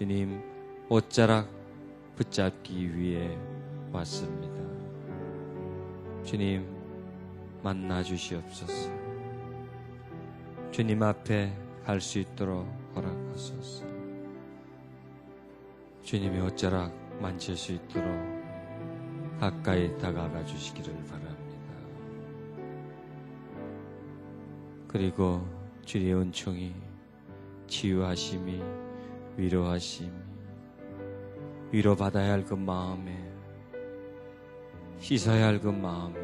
주님, 옷자락 붙잡기 위해 왔습니다. 주님, 만나 주시옵소서. 주님 앞에 갈 수 있도록 허락하소서. 주님의 옷자락 만질 수 있도록 가까이 다가가 주시기를 바랍니다. 그리고 주의 은총이, 치유하심이, 위로하심이, 위로받아야 할 그 마음에, 씻어야 할 그 마음에,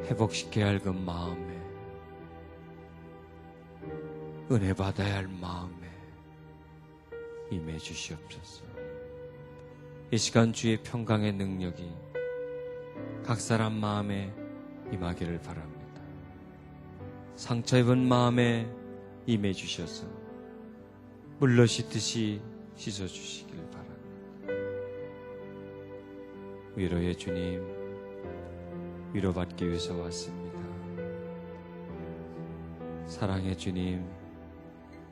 회복시켜야 할 그 마음에, 은혜 받아야 할 마음에 임해 주시옵소서. 이 시간 주의 평강의 능력이 각 사람 마음에 임하기를 바랍니다. 상처 입은 마음에 임해 주셔서 물로 씻듯이 씻어주시길 바랍니다. 위로의 주님, 위로받기 위해서 왔습니다. 사랑의 주님,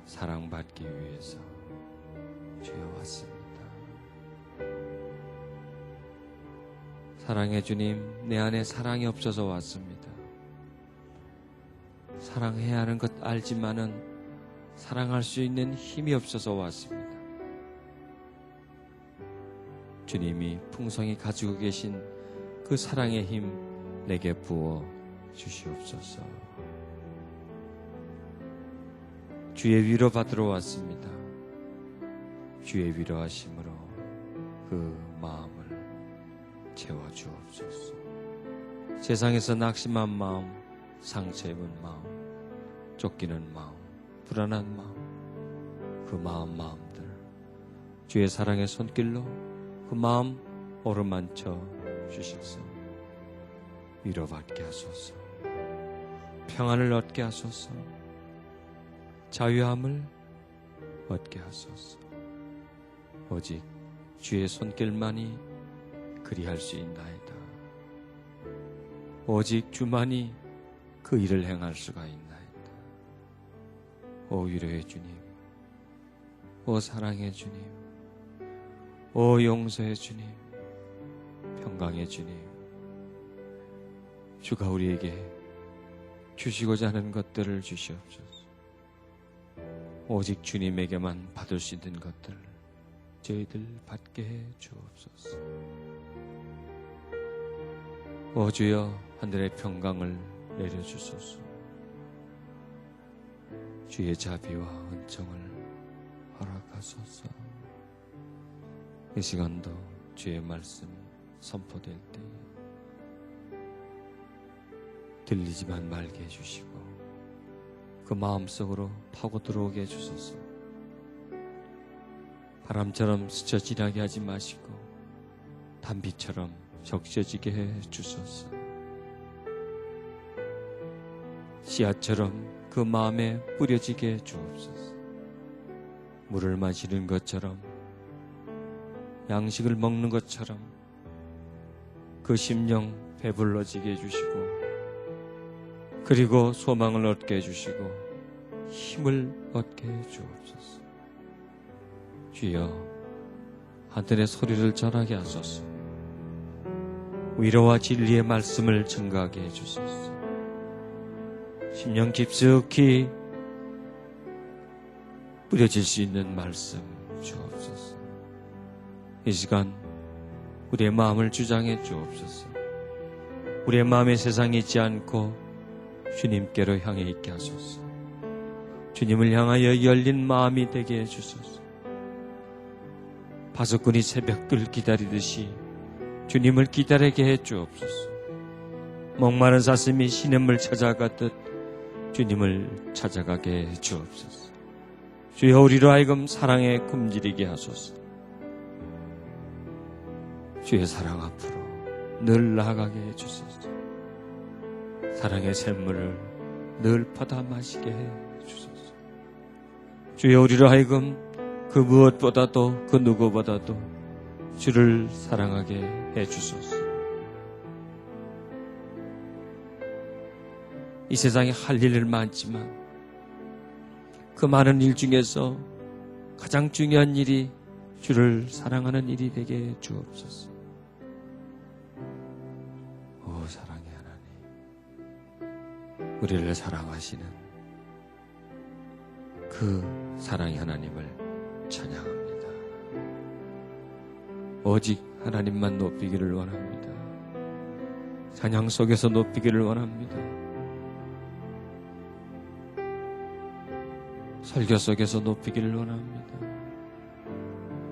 사랑받기 위해서 주여 왔습니다. 사랑의 주님, 내 안에 사랑이 없어서 왔습니다. 사랑해야 하는 것 알지만은 사랑할 수 있는 힘이 없어서 왔습니다. 주님이 풍성히 가지고 계신 그 사랑의 힘 내게 부어 주시옵소서. 주의 위로 받으러 왔습니다. 주의 위로하심으로 그 마음을 채워주옵소서. 세상에서 낙심한 마음, 상처 입은 마음, 쫓기는 마음, 불안한 마음, 그 마음들 주의 사랑의 손길로 그 마음 어루만져 주셔서 위로받게 하소서. 평안을 얻게 하소서. 자유함을 얻게 하소서. 오직 주의 손길만이 그리할 수 있나이다. 오직 주만이 그 일을 행할 수가 있나이다. 오 위로의 주님, 오 사랑의 주님, 오 용서의 주님, 평강의 주님, 주가 우리에게 주시고자 하는 것들을 주시옵소서. 오직 주님에게만 받을 수 있는 것들 저희들 받게 해 주옵소서. 오 주여, 하늘의 평강을 내려주소서. 주의 자비와 은총을 허락하소서. 이 시간도 주의 말씀 선포될 때 들리지만 말게 해주시고 그 마음속으로 파고 들어오게 해주소서. 바람처럼 스쳐 지나게 하지 마시고 단비처럼 적셔지게 해주소서. 씨앗처럼 그 마음에 뿌려지게 해주옵소서. 물을 마시는 것처럼, 양식을 먹는 것처럼 그 심령 배불러지게 해주시고, 그리고 소망을 얻게 해주시고 힘을 얻게 해주옵소서. 주여, 하늘의 소리를 전하게 하소서. 위로와 진리의 말씀을 증가하게 해주소서. 심령 깊숙이 뿌려질 수 있는 말씀 주옵소서. 이 시간 우리의 마음을 주장해 주옵소서. 우리의 마음에 세상이 있지 않고 주님께로 향해 있게 하소서. 주님을 향하여 열린 마음이 되게 해주소서. 바석군이 새벽을 기다리듯이 주님을 기다리게 해 주옵소서. 목마른 사슴이 시냇물 찾아가듯 주님을 찾아가게 해 주옵소서. 주여, 우리로 하여금 사랑에 굶주리게 하소서. 주의 사랑 앞으로 늘 나아가게 해 주소서. 사랑의 샘물을 늘 퍼다 마시게 해 주소서. 주여, 우리로 하여금 그 무엇보다도 그 누구보다도 주를 사랑하게 해 주소서. 이 세상에 할 일 많지만 그 많은 일 중에서 가장 중요한 일이 주를 사랑하는 일이 되게 해 주옵소서. 오 사랑의 하나님, 우리를 사랑하시는 그 사랑의 하나님을 찬양합니다. 오직 하나님만 높이기를 원합니다. 찬양 속에서 높이기를 원합니다. 설교 속에서 높이기를 원합니다.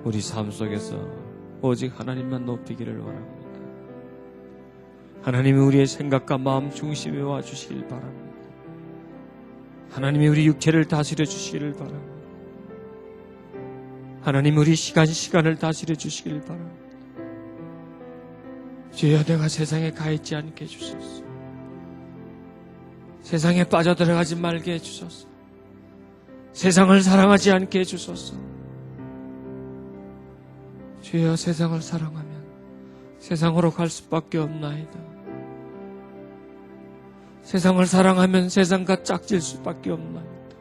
우리 삶 속에서 오직 하나님만 높이기를 원합니다. 하나님이 우리의 생각과 마음 중심에 와 주시길 바랍니다. 하나님이 우리 육체를 다스려 주시기를 바랍니다. 하나님 우리 시간을 다스려 주시길 바랍니다. 주여 내가 세상에 가 있지 않게 해주소서. 세상에 빠져들어가지 말게 해주소서. 세상을 사랑하지 않게 해주소서. 주여 세상을 사랑하면 세상으로 갈 수밖에 없나이다. 세상을 사랑하면 세상과 짝질 수밖에 없나이다.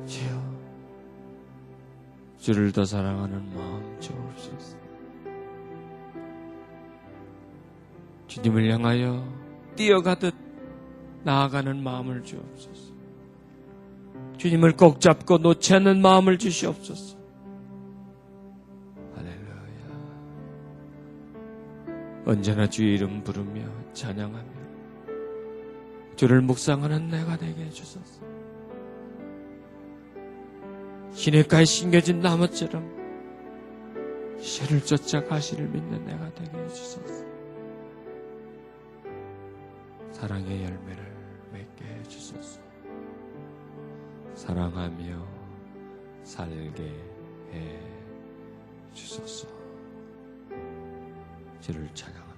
주여 주를 더 사랑하는 마음 주옵소서. 주님을 향하여 뛰어가듯 나아가는 마음을 주옵소서. 주님을 꼭 잡고 놓지 않는 마음을 주시옵소서. 할렐루야. 언제나 주의 이름 부르며 찬양하며 주를 묵상하는 내가 되게 해주소서. 시냇가에 심겨진 나무처럼 씨를 쫓아 가시를 믿는 내가 되게 해주소서. 사랑의 열매를 맺게 해주소서. 사랑하며 살게 해 주소서. 주를 찬양합니다.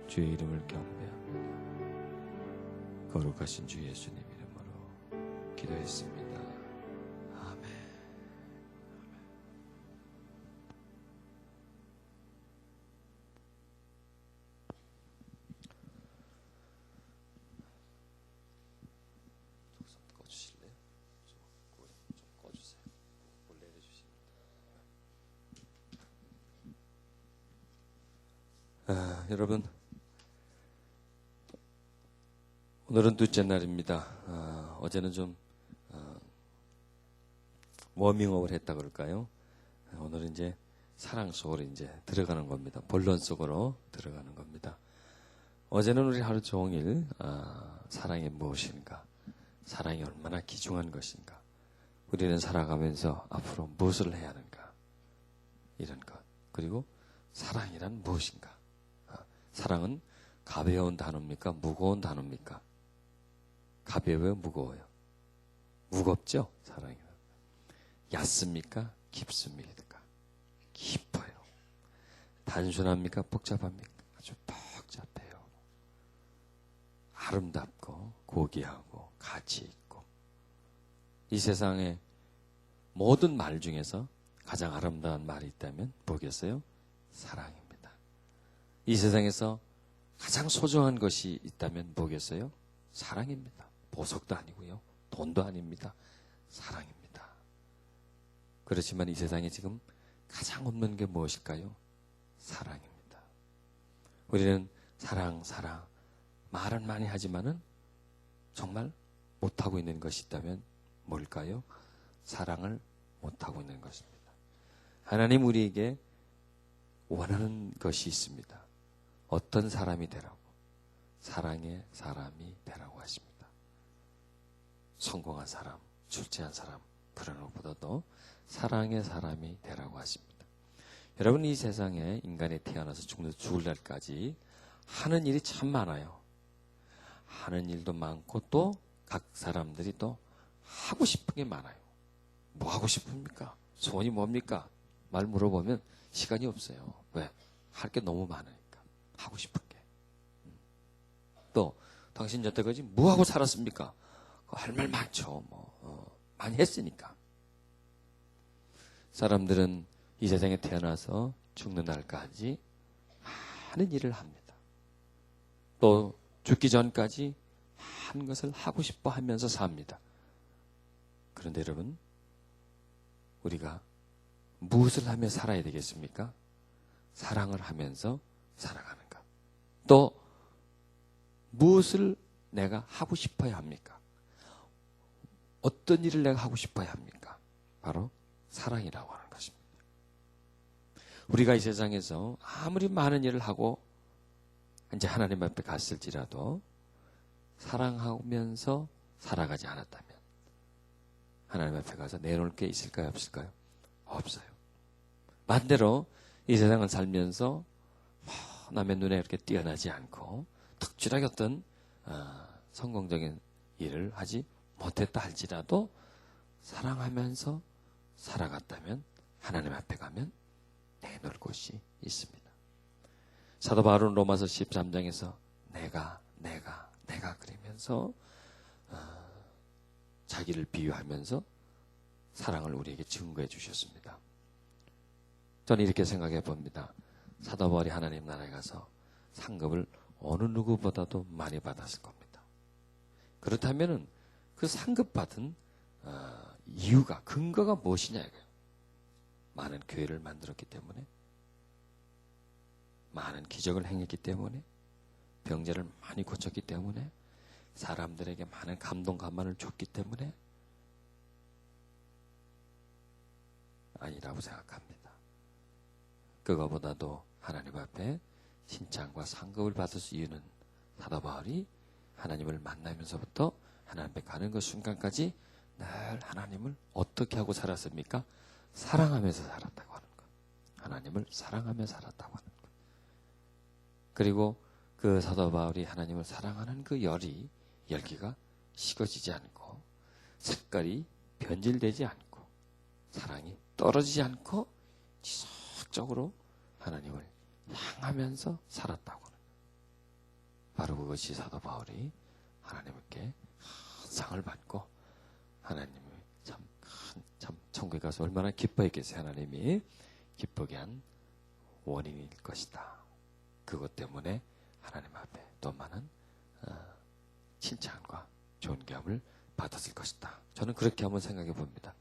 주의 이름을 경배합니다. 거룩하신 주 예수님 이름으로 기도했습니다. 아멘. 꺼주실래요? 좀 꺼주세요. 원래 해주십니다. 여러분, 오늘은 둘째 날입니다. 어제는 좀 워밍업을 했다 그럴까요? 오늘은 이제 사랑 속으로 이제 들어가는 겁니다. 본론 속으로 들어가는 겁니다. 어제는 우리 하루 종일 사랑이 무엇인가, 사랑이 얼마나 귀중한 것인가, 우리는 살아가면서 앞으로 무엇을 해야 하는가, 이런 것, 그리고 사랑이란 무엇인가. 사랑은 가벼운 단어입니까? 무거운 단어입니까? 가벼워요? 무거워요? 무겁죠? 사랑이. 얕습니까? 깊습니까? 깊어요. 단순합니까? 복잡합니까? 아주 복잡해요. 아름답고 고귀하고 가치 있고, 이 세상의 모든 말 중에서 가장 아름다운 말이 있다면 뭐겠어요? 사랑입니다. 이 세상에서 가장 소중한 것이 있다면 뭐겠어요? 사랑입니다. 보석도 아니고요, 돈도 아닙니다. 사랑입니다. 그렇지만 이 세상에 지금 가장 없는 게 무엇일까요? 사랑입니다. 우리는 사랑 말은 많이 하지만은 정말 못하고 있는 것이 있다면 뭘까요? 사랑을 못하고 있는 것입니다. 하나님 우리에게 원하는 것이 있습니다. 어떤 사람이 되라고? 사랑의 사람이 되라고 하십니다. 성공한 사람, 출세한 사람, 그런 것보다도 사랑의 사람이 되라고 하십니다. 여러분, 이 세상에 인간이 태어나서 죽을 날까지 하는 일이 참 많아요. 하는 일도 많고 또 각 사람들이 또 하고 싶은 게 많아요. 뭐 하고 싶습니까? 소원이 뭡니까? 말 물어보면 시간이 없어요. 왜? 할 게 너무 많으니까. 하고 싶은 게. 또 당신 여태까지 뭐 하고 살았습니까? 할 말 많죠. 많이 했으니까. 사람들은 이 세상에 태어나서 죽는 날까지 많은 일을 합니다. 또 죽기 전까지 한 것을 하고 싶어 하면서 삽니다. 그런데 여러분, 우리가 무엇을 하며 살아야 되겠습니까? 사랑을 하면서 살아가는 것. 또 무엇을 내가 하고 싶어야 합니까? 어떤 일을 내가 하고 싶어야 합니까? 바로 사랑이라고 하는 것입니다. 우리가 이 세상에서 아무리 많은 일을 하고 이제 하나님 앞에 갔을지라도 사랑하면서 살아가지 않았다면 하나님 앞에 가서 내놓을 게 있을까요? 없을까요? 없어요. 반대로 이 세상을 살면서 남의 눈에 이렇게 뛰어나지 않고 특출하게 어떤 성공적인 일을 하지 못했다 할지라도 사랑하면서 살아갔다면 하나님 앞에 가면 내놓을 곳이 있습니다. 사도 바울은 로마서 13장에서 내가 그러면서 자기를 비유하면서 사랑을 우리에게 증거해 주셨습니다. 저는 이렇게 생각해 봅니다. 사도 바울이 하나님 나라에 가서 상급을 어느 누구보다도 많이 받았을 겁니다. 그렇다면 그 상급 받은 이유가, 근거가 무엇이냐 이거예요. 많은 교회를 만들었기 때문에, 많은 기적을 행했기 때문에, 병자를 많이 고쳤기 때문에, 사람들에게 많은 감동 감만을 줬기 때문에 아니라고 생각합니다. 그거보다도 하나님 앞에 칭찬과 상급을 받을 수 이유는 사도 바울이 하나님을 만나면서부터 하나님 앞에 가는 그 순간까지 늘 하나님을 어떻게 하고 살았습니까? 사랑하면서 살았다고 하는 것. 하나님을 사랑하며 살았다고 하는 것. 그리고 그 사도 바울이 하나님을 사랑하는 그 열기가 식어지지 않고 색깔이 변질되지 않고 사랑이 떨어지지 않고 지속적으로 하나님을 향하면서 살았다고 하는 거예요. 바로 그것이 사도 바울이 하나님께 상을 받고 하나님이 참 천국에 가서 얼마나 기뻐했겠어요. 하나님이 기쁘게 한 원인일 것이다. 그것 때문에 하나님 앞에 또 많은 칭찬과 존경을 받았을 것이다. 저는 그렇게 한번 생각해 봅니다.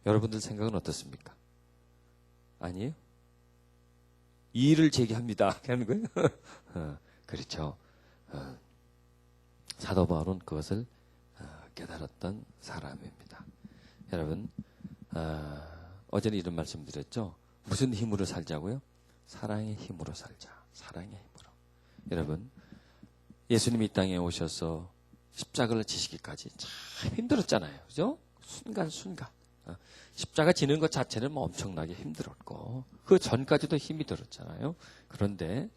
여러분들 생각은 어떻습니까? 아니에요? 이의를 제기합니다. 하는 거예요? 그렇죠. 사도 바울은 그것을 깨달았던 사람입니다. 여러분, 어제는 이런 말씀 드렸죠. 무슨 힘으로 살자고요? 사랑의 힘으로 살자. 사랑의 힘으로. 여러분, 예수님이 이 땅에 오셔서 십자가를 지시기까지 참 힘들었잖아요. 그죠? 순간순간. 십자가 지는 것 자체는 뭐 엄청나게 힘들었고 그 전까지도 힘이 들었잖아요. 그런데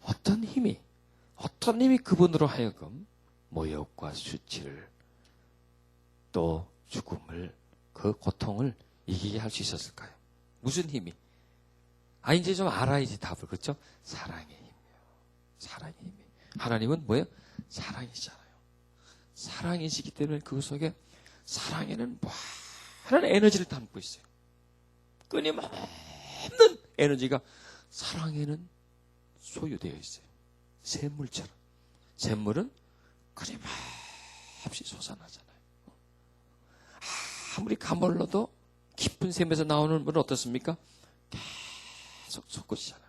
어떤 힘이 그분으로 하여금 모욕과 수치를 또 죽음을 그 고통을 이기게 할 수 있었을까요? 무슨 힘이? 이제 좀 알아야지 답을. 그렇죠? 사랑의 힘이요. 사랑의 힘이. 하나님은 뭐예요? 사랑이잖아요. 사랑이시기 때문에 그 속에 사랑에는 많은 에너지를 담고 있어요. 끊임없는 에너지가 사랑에는 소유되어 있어요. 샘물처럼. 샘물은 끊임없이 솟아나잖아요. 아무리 가물러도 깊은 샘에서 나오는 물은 어떻습니까? 계속 솟구치잖아요.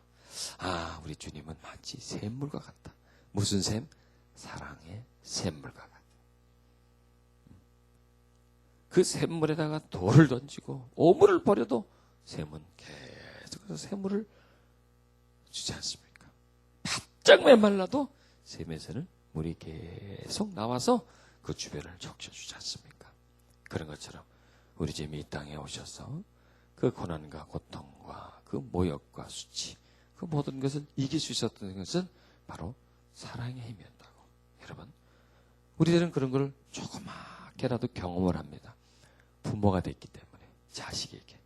우리 주님은 마치 샘물과 같다. 무슨 샘? 사랑의 샘물과 같다. 그 샘물에다가 돌을 던지고 오물을 버려도 샘은 계속해서 샘물을 주지 않습니까? 바짝 메말라도 샘에서는 물이 계속 나와서 그 주변을 적셔주지 않습니까? 그런 것처럼 우리 주님이 이 땅에 오셔서 그 고난과 고통과 그 모욕과 수치 그 모든 것을 이길 수 있었던 것은 바로 사랑의 힘이었다고. 여러분, 우리들은 그런 걸 조그맣게라도 경험을 합니다. 부모가 됐기 때문에 자식에게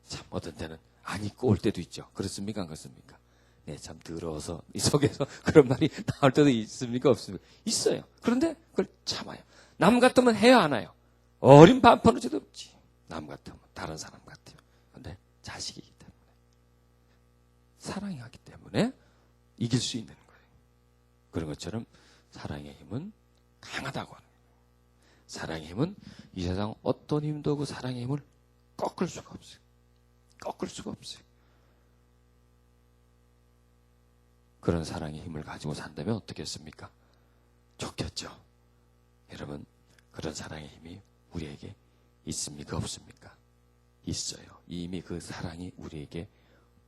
참 어떤 때는 안 입고 올 때도 있죠. 그렇습니까? 안 그렇습니까? 네, 참 더러워서 이 속에서 그런 말이 나올 때도 있습니까? 없습니까? 있어요. 그런데 그걸 참아요. 남 같으면 해야 하나요? 어린 반퍼는지도 없지. 남 같으면, 다른 사람 같으면. 그런데 자식이기 때문에, 사랑이 하기 때문에 이길 수 있는 거예요. 그런 것처럼 사랑의 힘은 강하다고 하는 거예요. 사랑의 힘은 이 세상 어떤 힘도 그 사랑의 힘을 꺾을 수가 없어요. 꺾을 수가 없어요. 그런 사랑의 힘을 가지고 산다면 어떻겠습니까? 좋겠죠. 여러분, 그런 사랑의 힘이 우리에게 있습니까? 없습니까? 있어요. 이미 그 사랑이 우리에게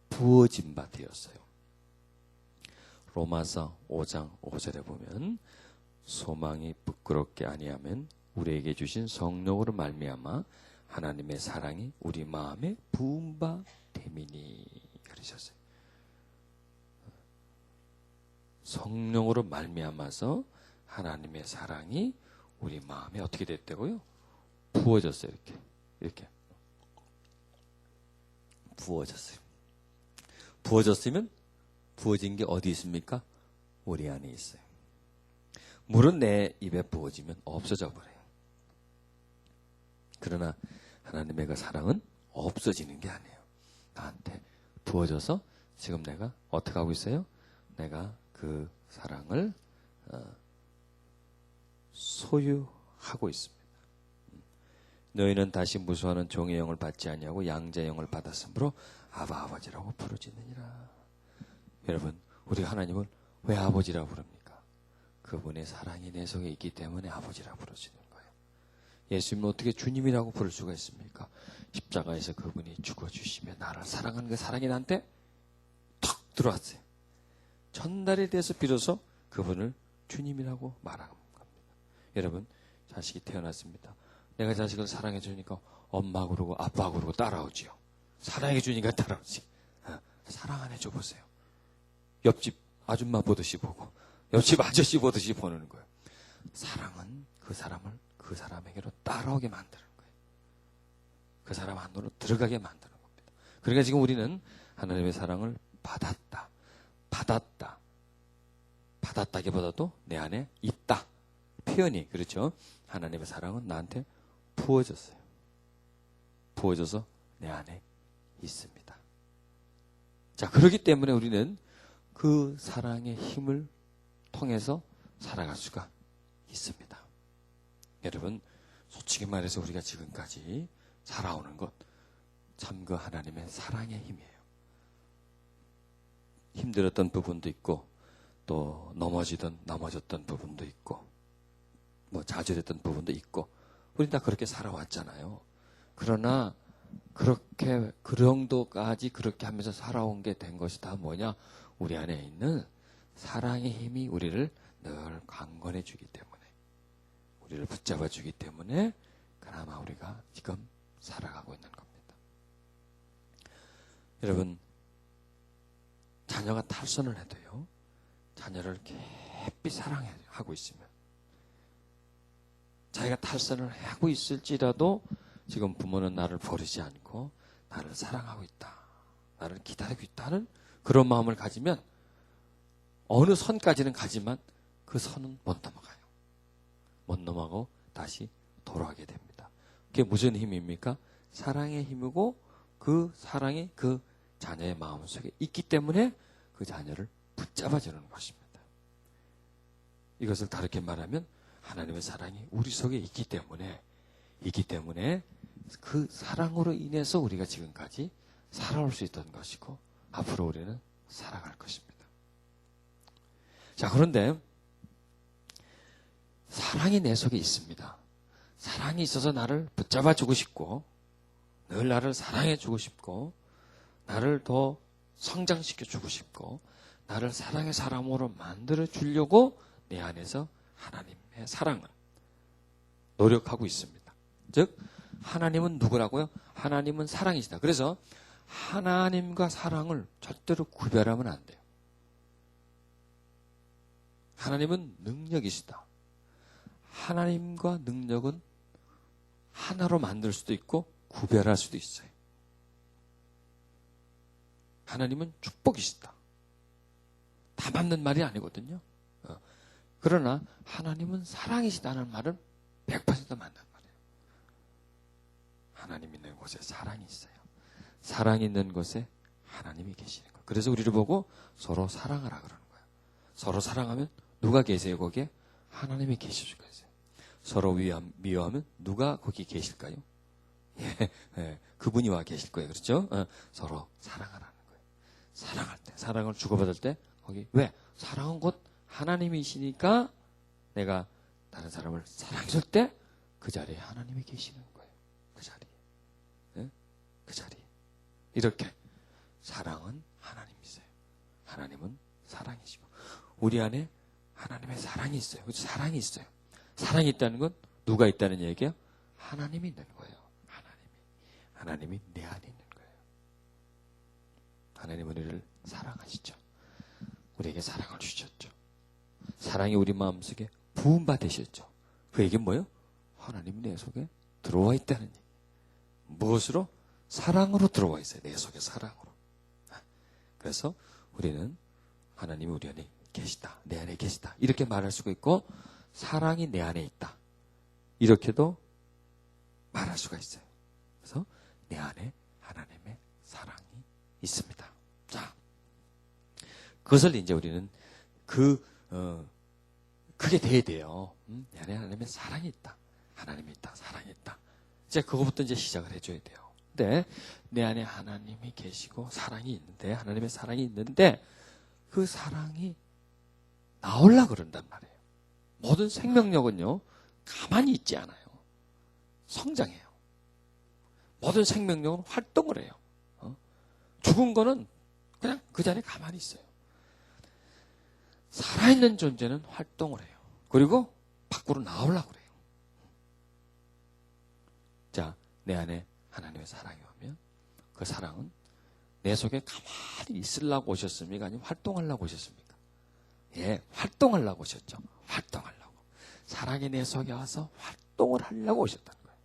부어진 바 되었어요. 로마서 5장 5절에 보면 소망이 부끄럽게 아니하면 우리에게 주신 성령으로 말미암아 하나님의 사랑이 우리 마음에 부은 바 됨이니 그러셨어요. 성령으로 말미암아서 하나님의 사랑이 우리 마음에 어떻게 됐다고요? 부어졌어요. 이렇게 부어졌어요. 부어졌으면 부어진 게 어디 있습니까? 우리 안에 있어요. 물은 내 입에 부어지면 없어져 버려요. 그러나 하나님의 그 사랑은 없어지는 게 아니에요. 나한테 부어져서 지금 내가 어떻게 하고 있어요? 내가 그 사랑을 소유하고 있습니다. 너희는 다시 무수하는 종의 영을 받지 아니하고 양자의 영을 받았으므로 아바 아버지라고 부르짖느니라. 여러분, 우리 하나님을 왜 아버지라고 부릅니까? 그분의 사랑이 내 속에 있기 때문에 아버지라고 부르짖는 거예요. 예수님은 어떻게 주님이라고 부를 수가 있습니까? 십자가에서 그분이 죽어주시며 나를 사랑하는 그 사랑이 나한테 턱 들어왔어요. 전달이 돼서 비로소 그분을 주님이라고 말하는 겁니다. 여러분, 자식이 태어났습니다. 내가 자식을 사랑해 주니까 엄마 그러고 아빠 그러고 따라오지요. 사랑해 주니까 따라오지. 사랑 안 해줘 보세요. 옆집 아줌마 보듯이 보고 옆집 아저씨 보듯이 보는 거예요. 사랑은 그 사람을 그 사람에게로 따라오게 만드는 거예요. 그 사람 안으로 들어가게 만드는 겁니다. 그러니까 지금 우리는 하나님의 사랑을 받았다기보다도 내 안에 있다. 표현이 그렇죠. 하나님의 사랑은 나한테 부어졌어요. 부어져서 내 안에 있습니다. 자, 그렇기 때문에 우리는 그 사랑의 힘을 통해서 살아갈 수가 있습니다. 여러분, 솔직히 말해서 우리가 지금까지 살아오는 것 참 그 하나님의 사랑의 힘이에요. 힘들었던 부분도 있고 또 넘어졌던 부분도 있고 뭐 좌절했던 부분도 있고 우리 다 그렇게 살아왔잖아요. 그러나 그렇게 그 정도까지 그렇게 하면서 살아온 게 된 것이 다 뭐냐? 우리 안에 있는 사랑의 힘이 우리를 늘 강건해 주기 때문에 우리를 붙잡아 주기 때문에 그나마 우리가 지금 살아가고 있는 겁니다. 여러분, 자녀가 탈선을 해도요, 자녀를 깊이 사랑하고 있으면 자기가 탈선을 하고 있을지라도 지금 부모는 나를 버리지 않고 나를 사랑하고 있다, 나를 기다리고 있다는 그런 마음을 가지면 어느 선까지는 가지만 그 선은 못 넘어가요. 못 넘어가고 다시 돌아가게 됩니다. 그게 무슨 힘입니까? 사랑의 힘이고 그 사랑이 그 자녀의 마음속에 있기 때문에 그 자녀를 붙잡아주는 것입니다. 이것을 다르게 말하면 하나님의 사랑이 우리 속에 있기 때문에 그 사랑으로 인해서 우리가 지금까지 살아올 수 있던 것이고 앞으로 우리는 살아갈 것입니다. 자, 그런데 사랑이 내 속에 있습니다. 사랑이 있어서 나를 붙잡아주고 싶고 늘 나를 사랑해주고 싶고 나를 더 성장시켜주고 싶고 나를 사랑의 사람으로 만들어주려고 내 안에서 하나님의 사랑을 노력하고 있습니다. 즉 하나님은 누구라고요? 하나님은 사랑이시다. 그래서 하나님과 사랑을 절대로 구별하면 안 돼요. 하나님은 능력이시다. 하나님과 능력은 하나로 만들 수도 있고 구별할 수도 있어요. 하나님은 축복이시다. 다 맞는 말이 아니거든요. 그러나 하나님은 사랑이시다는 말은 100% 맞는 말이에요. 하나님 있는 곳에 사랑이 있어요. 사랑이 있는 곳에 하나님이 계시는 거예요. 그래서 우리를 보고 서로 사랑하라 그러는 거예요. 서로 사랑하면 누가 계세요? 거기에 하나님이 계실 수가 있어요. 서로 미워하면 누가 거기 계실까요? 예, 그분이 와 계실 거예요. 그렇죠? 서로 사랑하라는 거예요. 사랑할 때, 사랑을 주고받을 때, 거기, 왜? 사랑은 곧 하나님이시니까 내가 다른 사람을 사랑해줄 때 그 자리에 하나님이 계시는 거예요. 그 자리에. 예? 그 자리에. 이렇게. 사랑은 하나님이세요. 하나님은 사랑이시고. 우리 안에 하나님의 사랑이 있어요. 그렇죠? 사랑이 있어요. 사랑이 있다는 건 누가 있다는 얘기야? 하나님이 있는 거예요. 하나님이 내 안에 있는 거예요. 하나님은 우리를 사랑하시죠. 우리에게 사랑을 주셨죠. 사랑이 우리 마음속에 부음받으셨죠. 그 얘기는 뭐예요? 하나님이 내 속에 들어와 있다는 얘기. 무엇으로? 사랑으로 들어와 있어요. 내 속에 사랑으로. 그래서 우리는 하나님이 우리 안에 계시다. 내 안에 계시다. 이렇게 말할 수가 있고, 사랑이 내 안에 있다. 이렇게도 말할 수가 있어요. 그래서 내 안에 하나님의 사랑이 있습니다. 자, 그것을 이제 우리는 그게 돼야 돼요. 내 안에 하나님의 사랑이 있다. 하나님이 있다. 사랑이 있다. 이제 그거부터 이제 시작을 해줘야 돼요. 근데 내 안에 하나님이 계시고 사랑이 있는데, 하나님의 사랑이 있는데, 그 사랑이 나오려고 그런단 말이에요. 모든 생명력은요, 가만히 있지 않아요. 성장해요. 모든 생명력은 활동을 해요. 죽은 거는 그냥 그 자리에 가만히 있어요. 살아있는 존재는 활동을 해요. 그리고 밖으로 나오려고 그래요. 자, 내 안에 하나님의 사랑이 오면 그 사랑은 내 속에 가만히 있으려고 오셨습니까? 아니면 활동하려고 오셨습니까? 예, 활동하려고 오셨죠. 활동하려고. 사랑이 내 속에 와서 활동을 하려고 오셨다는 거예요.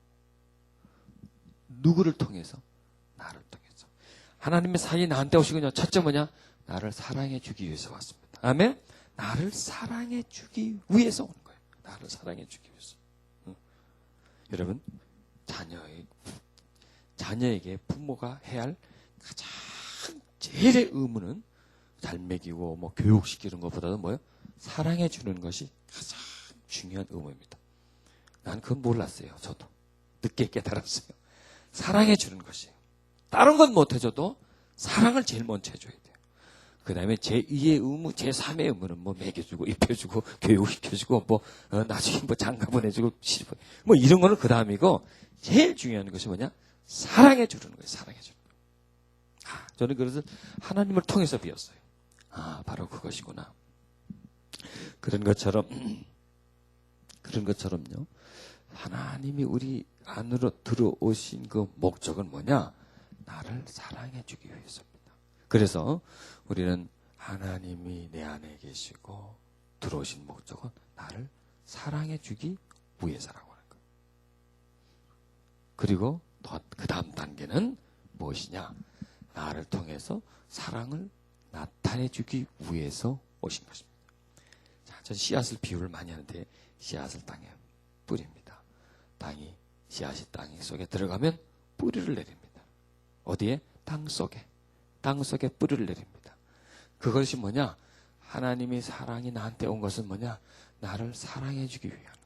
누구를 통해서? 나를 통해서. 하나님의 사랑이 나한테 오시군요. 첫째 뭐냐? 나를 사랑해 주기 위해서 왔습니다. 아멘? 나를 사랑해 주기 위해서 오는 거예요. 나를 사랑해 주기 위해서. 여러분, 자녀에게 부모가 해야 할 가장 제일의 의무는 잘 먹이고 뭐 교육시키는 것보다도 뭐예요? 사랑해 주는 것이 가장 중요한 의무입니다. 난 그건 몰랐어요. 저도 늦게 깨달았어요. 사랑해 주는 것이에요. 다른 건 못 해줘도 사랑을 제일 먼저 해줘야 돼요. 그 다음에 제2의 의무, 제3의 의무는 뭐 먹여주고 입혀주고 교육시켜주고 뭐 나중에 뭐 장가 보내주고 뭐 이런 거는 그 다음이고, 제일 중요한 것이 뭐냐? 사랑해 주는 거예요. 사랑해 주는 거예요. 저는 그래서 하나님을 통해서 배웠어요. 바로 그것이구나. 그런 것처럼요. 하나님이 우리 안으로 들어오신 그 목적은 뭐냐? 나를 사랑해 주기 위해서입니다. 그래서 우리는 하나님이 내 안에 계시고 들어오신 목적은 나를 사랑해 주기 위해서라고 하는 거예요. 그리고 그 다음 단계는 무엇이냐? 나를 통해서 사랑을 나타내 주기 위해서 오신 것입니다. 자, 전 씨앗을 비유를 많이 하는데, 씨앗을 땅에 뿌립니다. 씨앗이 땅 속에 들어가면 뿌리를 내립니다. 어디에? 땅 속에 뿌리를 내립니다. 그것이 뭐냐? 하나님의 사랑이 나한테 온 것은 뭐냐? 나를 사랑해 주기 위한 거예요.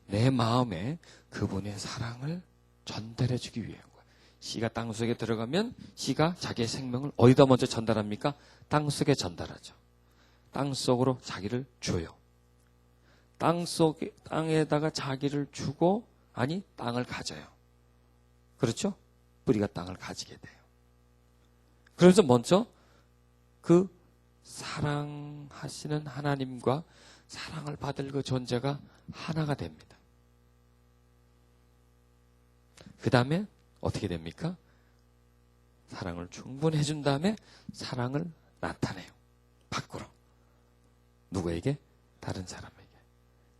내 마음에 그분의 사랑을 전달해 주기 위한 거예요. 씨가 땅 속에 들어가면 씨가 자기의 생명을 어디다 먼저 전달합니까? 땅 속에 전달하죠. 땅 속으로 자기를 줘요. 땅에다가 자기를 주고, 땅을 가져요. 그렇죠? 뿌리가 땅을 가지게 돼요. 그래서 먼저 그 사랑하시는 하나님과 사랑을 받을 그 존재가 하나가 됩니다. 그 다음에 어떻게 됩니까? 사랑을 충분히 해준 다음에 사랑을 나타내요. 밖으로. 누구에게? 다른 사람에게.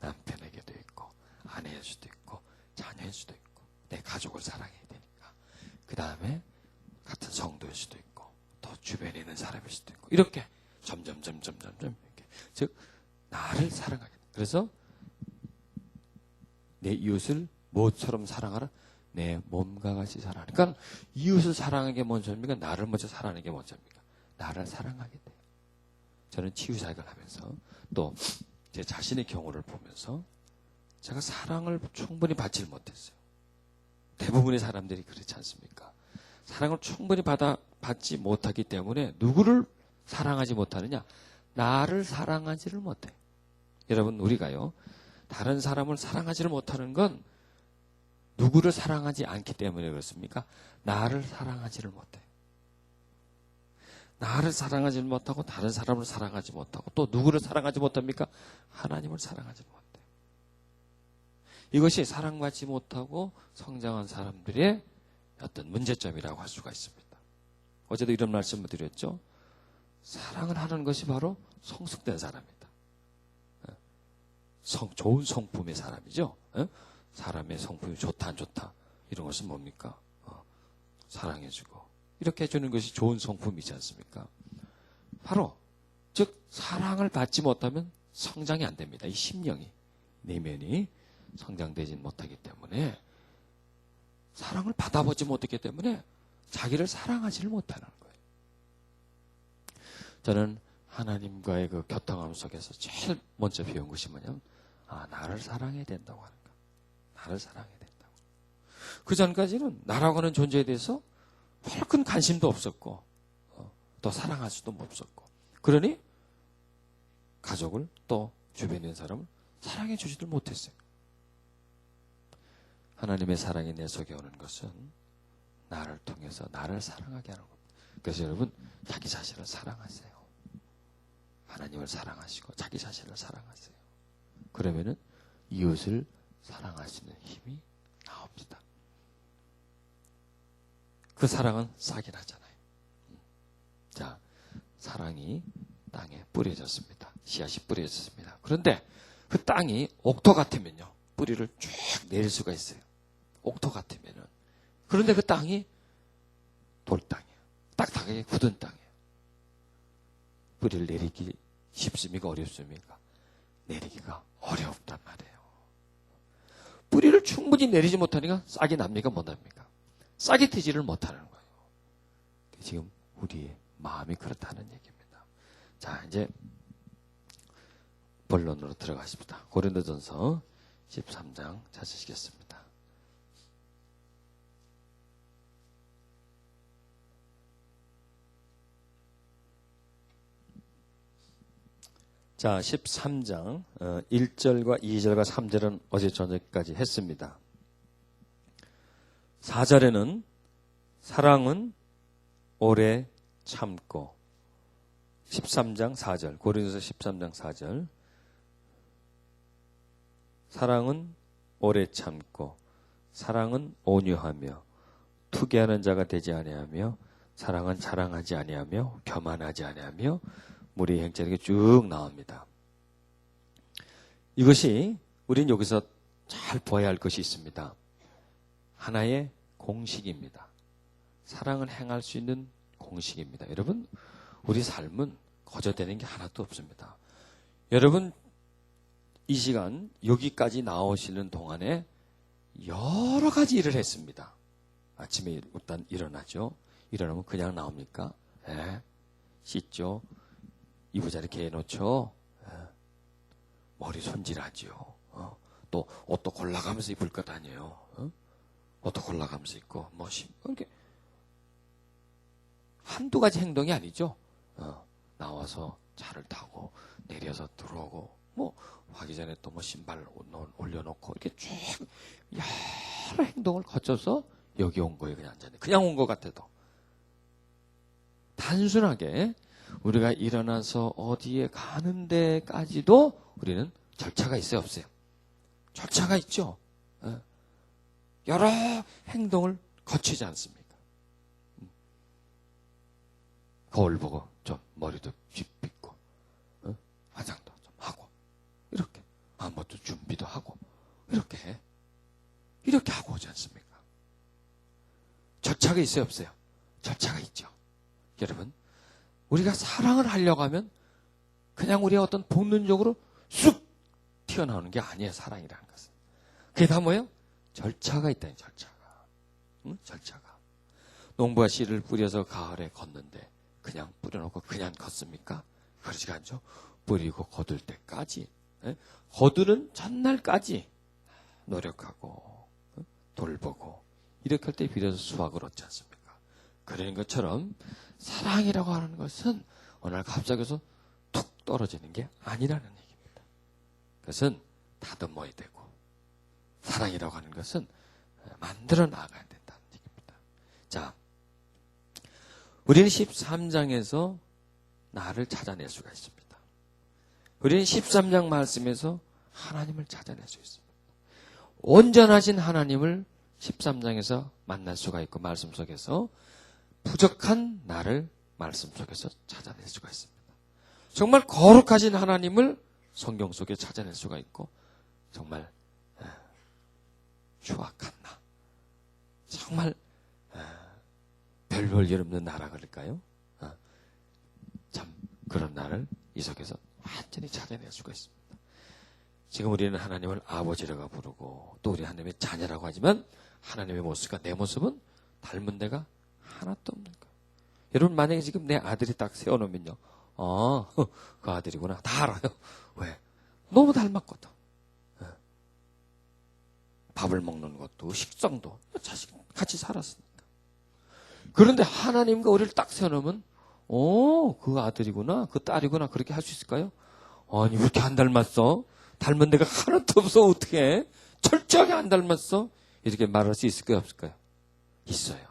남편에게도 있고, 아내일 수도 있고, 자녀일 수도 있고, 내 가족을 사랑해야 되니까. 그 다음에 같은 성도일 수도 있고, 또 주변에 있는 사람일 수도 있고, 이렇게 점점 이렇게. 즉 나를 사랑하게 돼. 그래서 내 이웃을 뭐처럼 사랑하라? 내 몸과 같이 사랑하라. 그러니까 이웃을 사랑하는 게 먼저입니까? 나를 먼저 사랑하는 게 먼저입니까? 나를 사랑하게 돼요. 저는 치유사역을 하면서 또 제 자신의 경우를 보면서 제가 사랑을 충분히 받질 못했어요. 대부분의 사람들이 그렇지 않습니까? 사랑을 충분히 받지 못하기 때문에 누구를 사랑하지 못하느냐? 나를 사랑하지를 못해. 여러분, 우리가요, 다른 사람을 사랑하지를 못하는 건 누구를 사랑하지 않기 때문에 그렇습니까? 나를 사랑하지를 못해. 나를 사랑하지 못하고 다른 사람을 사랑하지 못하고 또 누구를 사랑하지 못합니까? 하나님을 사랑하지 못해. 이것이 사랑받지 못하고 성장한 사람들의 어떤 문제점이라고 할 수가 있습니다. 어제도 이런 말씀을 드렸죠. 사랑을 하는 것이 바로 성숙된 사람이다. 좋은 성품의 사람이죠. 사람의 성품이 좋다 안 좋다 이런 것은 뭡니까? 사랑해주고 이렇게 해주는 것이 좋은 성품이지 않습니까? 바로 즉 사랑을 받지 못하면 성장이 안 됩니다. 이 심령이 내면이 성장되지 못하기 때문에 사랑을 받아보지 못했기 때문에 자기를 사랑하지를 못하는 거예요. 저는 하나님과의 그 교통함 속에서 제일 먼저 배운 것이 뭐냐면 나를 사랑해야 된다고 하는 거야. 나를 사랑해야 된다고. 그 전까지는 나라고 하는 존재에 대해서 별 큰 관심도 없었고 또 사랑할 수도 없었고 그러니 가족을 또 주변에 있는 사람을 사랑해 주지도 못했어요. 하나님의 사랑이 내 속에 오는 것은 나를 통해서 나를 사랑하게 하는 겁니다. 그래서 여러분 자기 자신을 사랑하세요. 하나님을 사랑하시고 자기 자신을 사랑하세요. 그러면은 이웃을 사랑할 수 있는 힘이 나옵니다. 그 사랑은 싹이 나잖아요. 자, 사랑이 땅에 뿌려졌습니다. 씨앗이 뿌려졌습니다. 그런데 그 땅이 옥토 같으면요. 뿌리를 쭉 내릴 수가 있어요. 옥토 같으면은. 그런데 그 땅이 돌땅이에요. 딱딱하게 굳은 땅이에요. 뿌리를 내리기 쉽습니까? 어렵습니까? 내리기가 어렵단 말이에요. 뿌리를 충분히 내리지 못하니까 싹이 납니까? 못 납니까? 싹이 트지를 못하는 거예요. 지금 우리의 마음이 그렇다는 얘기입니다. 자, 이제 본론으로 들어가십니다. 고린도전서 13장 찾으시겠습니다. 자, 13장 1절과 2절과 3절은 어제 저녁까지 했습니다. 4절에는 사랑은 오래 참고 13장 4절 고린도서 13장 4절 사랑은 오래 참고 사랑은 온유하며 투기하는 자가 되지 아니하며 사랑은 자랑하지 아니하며 교만하지 아니하며 무리의 행체 이렇게 쭉 나옵니다. 이것이 우린 여기서 잘 보아야 할 것이 있습니다. 하나의 공식입니다. 사랑을 행할 수 있는 공식입니다. 여러분, 우리 삶은 거저되는 게 하나도 없습니다. 여러분, 이 시간 여기까지 나오시는 동안에 여러 가지 일을 했습니다. 아침에 일단 일어나죠. 일어나면 그냥 나옵니까? 씻죠. 이부자리 개놓죠. 머리 손질하죠. 또 옷도 골라가면서 입을 것 아니에요. 옷도 골라가면서 입고 이렇게 한두 가지 행동이 아니죠. 나와서 차를 타고 내려서 들어오고 하기 전에 또 신발 올려놓고 이렇게 쭉 여러 행동을 거쳐서 여기 온 거예요. 그냥 온 것 같아도 단순하게 우리가 일어나서 어디에 가는 데까지도 우리는 절차가 있어요, 없어요? 절차가 있죠. 여러 행동을 거치지 않습니까? 거울 보고 좀 머리도 빗고 화장도 좀 하고 이렇게 뭐또 준비도 하고 이렇게 하고 오지 않습니까? 절차가 있어요, 없어요? 절차가 있죠. 여러분, 우리가 사랑을 하려고 하면 그냥 우리가 어떤 본능적으로 쑥 튀어나오는 게 아니에요. 사랑이라는 것은. 그게 다 뭐예요? 절차가 있다니. 절차가. 절차가. 농부가 씨를 뿌려서 가을에 걷는데 그냥 뿌려놓고 그냥 걷습니까? 그러지가 않죠. 뿌리고 거둘 때까지, 거두는 전날까지 노력하고 돌보고 이렇게 할 때 비로소 수확을 얻지 않습니까? 그런 것처럼 사랑이라고 하는 것은 어느 날 갑자기서 툭 떨어지는 게 아니라는 얘기입니다. 그것은 다듬어야 되고 사랑이라고 하는 것은 만들어 나가야 된다는 얘기입니다. 자, 우리는 13장에서 나를 찾아낼 수가 있습니다. 우리는 13장 말씀에서 하나님을 찾아낼 수 있습니다. 온전하신 하나님을 13장에서 만날 수가 있고 말씀 속에서 부족한 나를 말씀 속에서 찾아낼 수가 있습니다. 정말 거룩하신 하나님을 성경 속에 찾아낼 수가 있고 정말 추악한 나, 정말 별 볼 일 없는 나라 그럴까요? 참 그런 나를 이 속에서 완전히 찾아낼 수가 있습니다. 지금 우리는 하나님을 아버지라고 부르고 또 우리 하나님의 자녀라고 하지만 하나님의 모습과 내 모습은 닮은 데가 하나도 없는 거예요. 여러분 만약에 지금 내 아들이 딱 세워놓으면요. 그 아들이구나. 다 알아요. 왜? 너무 닮았거든. 밥을 먹는 것도 식성도 자식 같이 살았으니까. 그런데 하나님과 우리를 딱 세워놓으면 그 아들이구나. 그 딸이구나. 그렇게 할 수 있을까요? 아니 왜 이렇게 안 닮았어? 닮은 데가 하나도 없어. 어떻게 철저하게 안 닮았어? 이렇게 말할 수 있을까요? 없을까요? 있어요.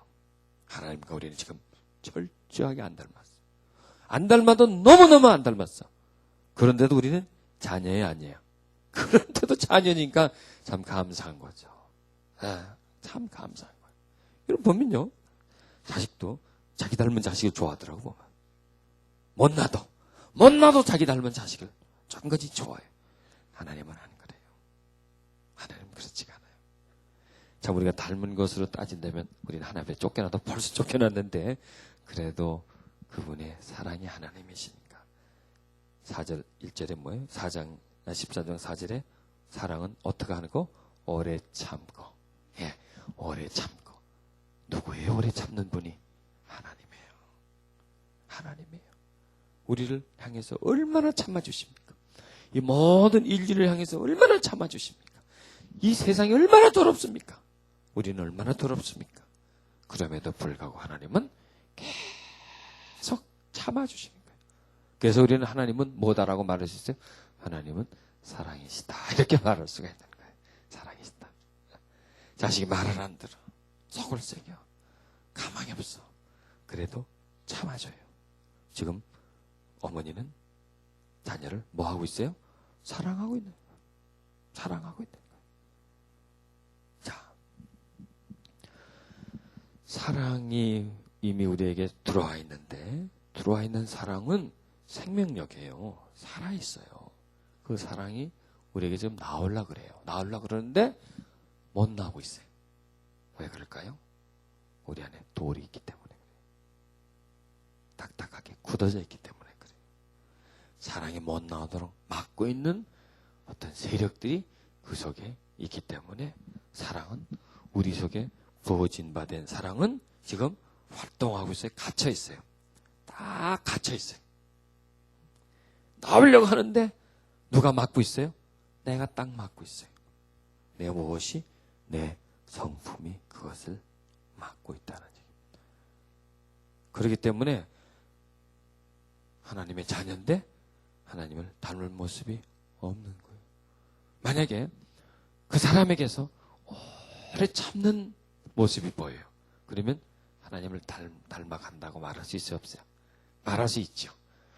하나님과 우리는 지금 철저하게 안 닮았어. 안 닮아도 너무너무 안 닮았어. 그런데도 우리는 자녀예요, 아니에요? 그런데도 자녀니까 참 감사한 거죠. 참 감사한 거예요. 여러분 보면요. 자식도 자기 닮은 자식을 좋아하더라고 보면. 못나도 자기 닮은 자식을 정거지 좋아해요. 하나님은 안 그래요. 하나님은 그렇지가 않아요. 참 우리가 닮은 것으로 따진다면 우리는 하나님에 쫓겨나도 벌써 쫓겨났는데 그래도 그분의 사랑이 하나님이시니까 4절 1절에 뭐예요? 14장 4절에 사랑은 어떻게 하는 거? 오래 참고. 예, 오래 참고. 누구예요? 오래 참는 분이? 하나님이에요. 하나님이에요. 우리를 향해서 얼마나 참아주십니까? 이 모든 인류를 향해서 얼마나 참아주십니까? 이 세상이 얼마나 더럽습니까? 우리는 얼마나 더럽습니까? 그럼에도 불구하고 하나님은 계속 참아주시는 거예요. 그래서 우리는 하나님은 뭐다라고 말할 수 있어요? 하나님은 사랑이시다. 이렇게 말할 수가 있는 거예요. 사랑이시다. 자식이 말을 안 들어. 속을 새겨. 가망이 없어. 그래도 참아줘요. 지금 어머니는 자녀를 뭐 하고 있어요? 사랑하고 있는 거예요. 사랑하고 있는 거예요. 자, 사랑이 이미 우리에게 들어와 있는데 들어와 있는 사랑은 생명력이에요. 살아있어요. 그 사랑이 우리에게 지금 나오려고 그래요. 나오려고 그러는데 못 나오고 있어요. 왜 그럴까요? 우리 안에 돌이 있기 때문에 그래요. 딱딱하게 굳어져 있기 때문에 그래요. 사랑이 못 나오도록 막고 있는 어떤 세력들이 그 속에 있기 때문에 사랑은 우리 속에 부어진 바 된 사랑은 지금 활동하고 있어요. 갇혀 있어요. 딱 갇혀 있어요. 나오려고 하는데 누가 막고 있어요? 내가 딱 막고 있어요. 내 무엇이? 내 성품이 그것을 막고 있다는 얘기입니다. 그렇기 때문에 하나님의 자녀인데 하나님을 닮을 모습이 없는 거예요. 만약에 그 사람에게서 오래 참는 모습이 보여요. 그러면 하나님을 닮아간다고 말할 수 있어요? 없어요? 말할 수 있죠.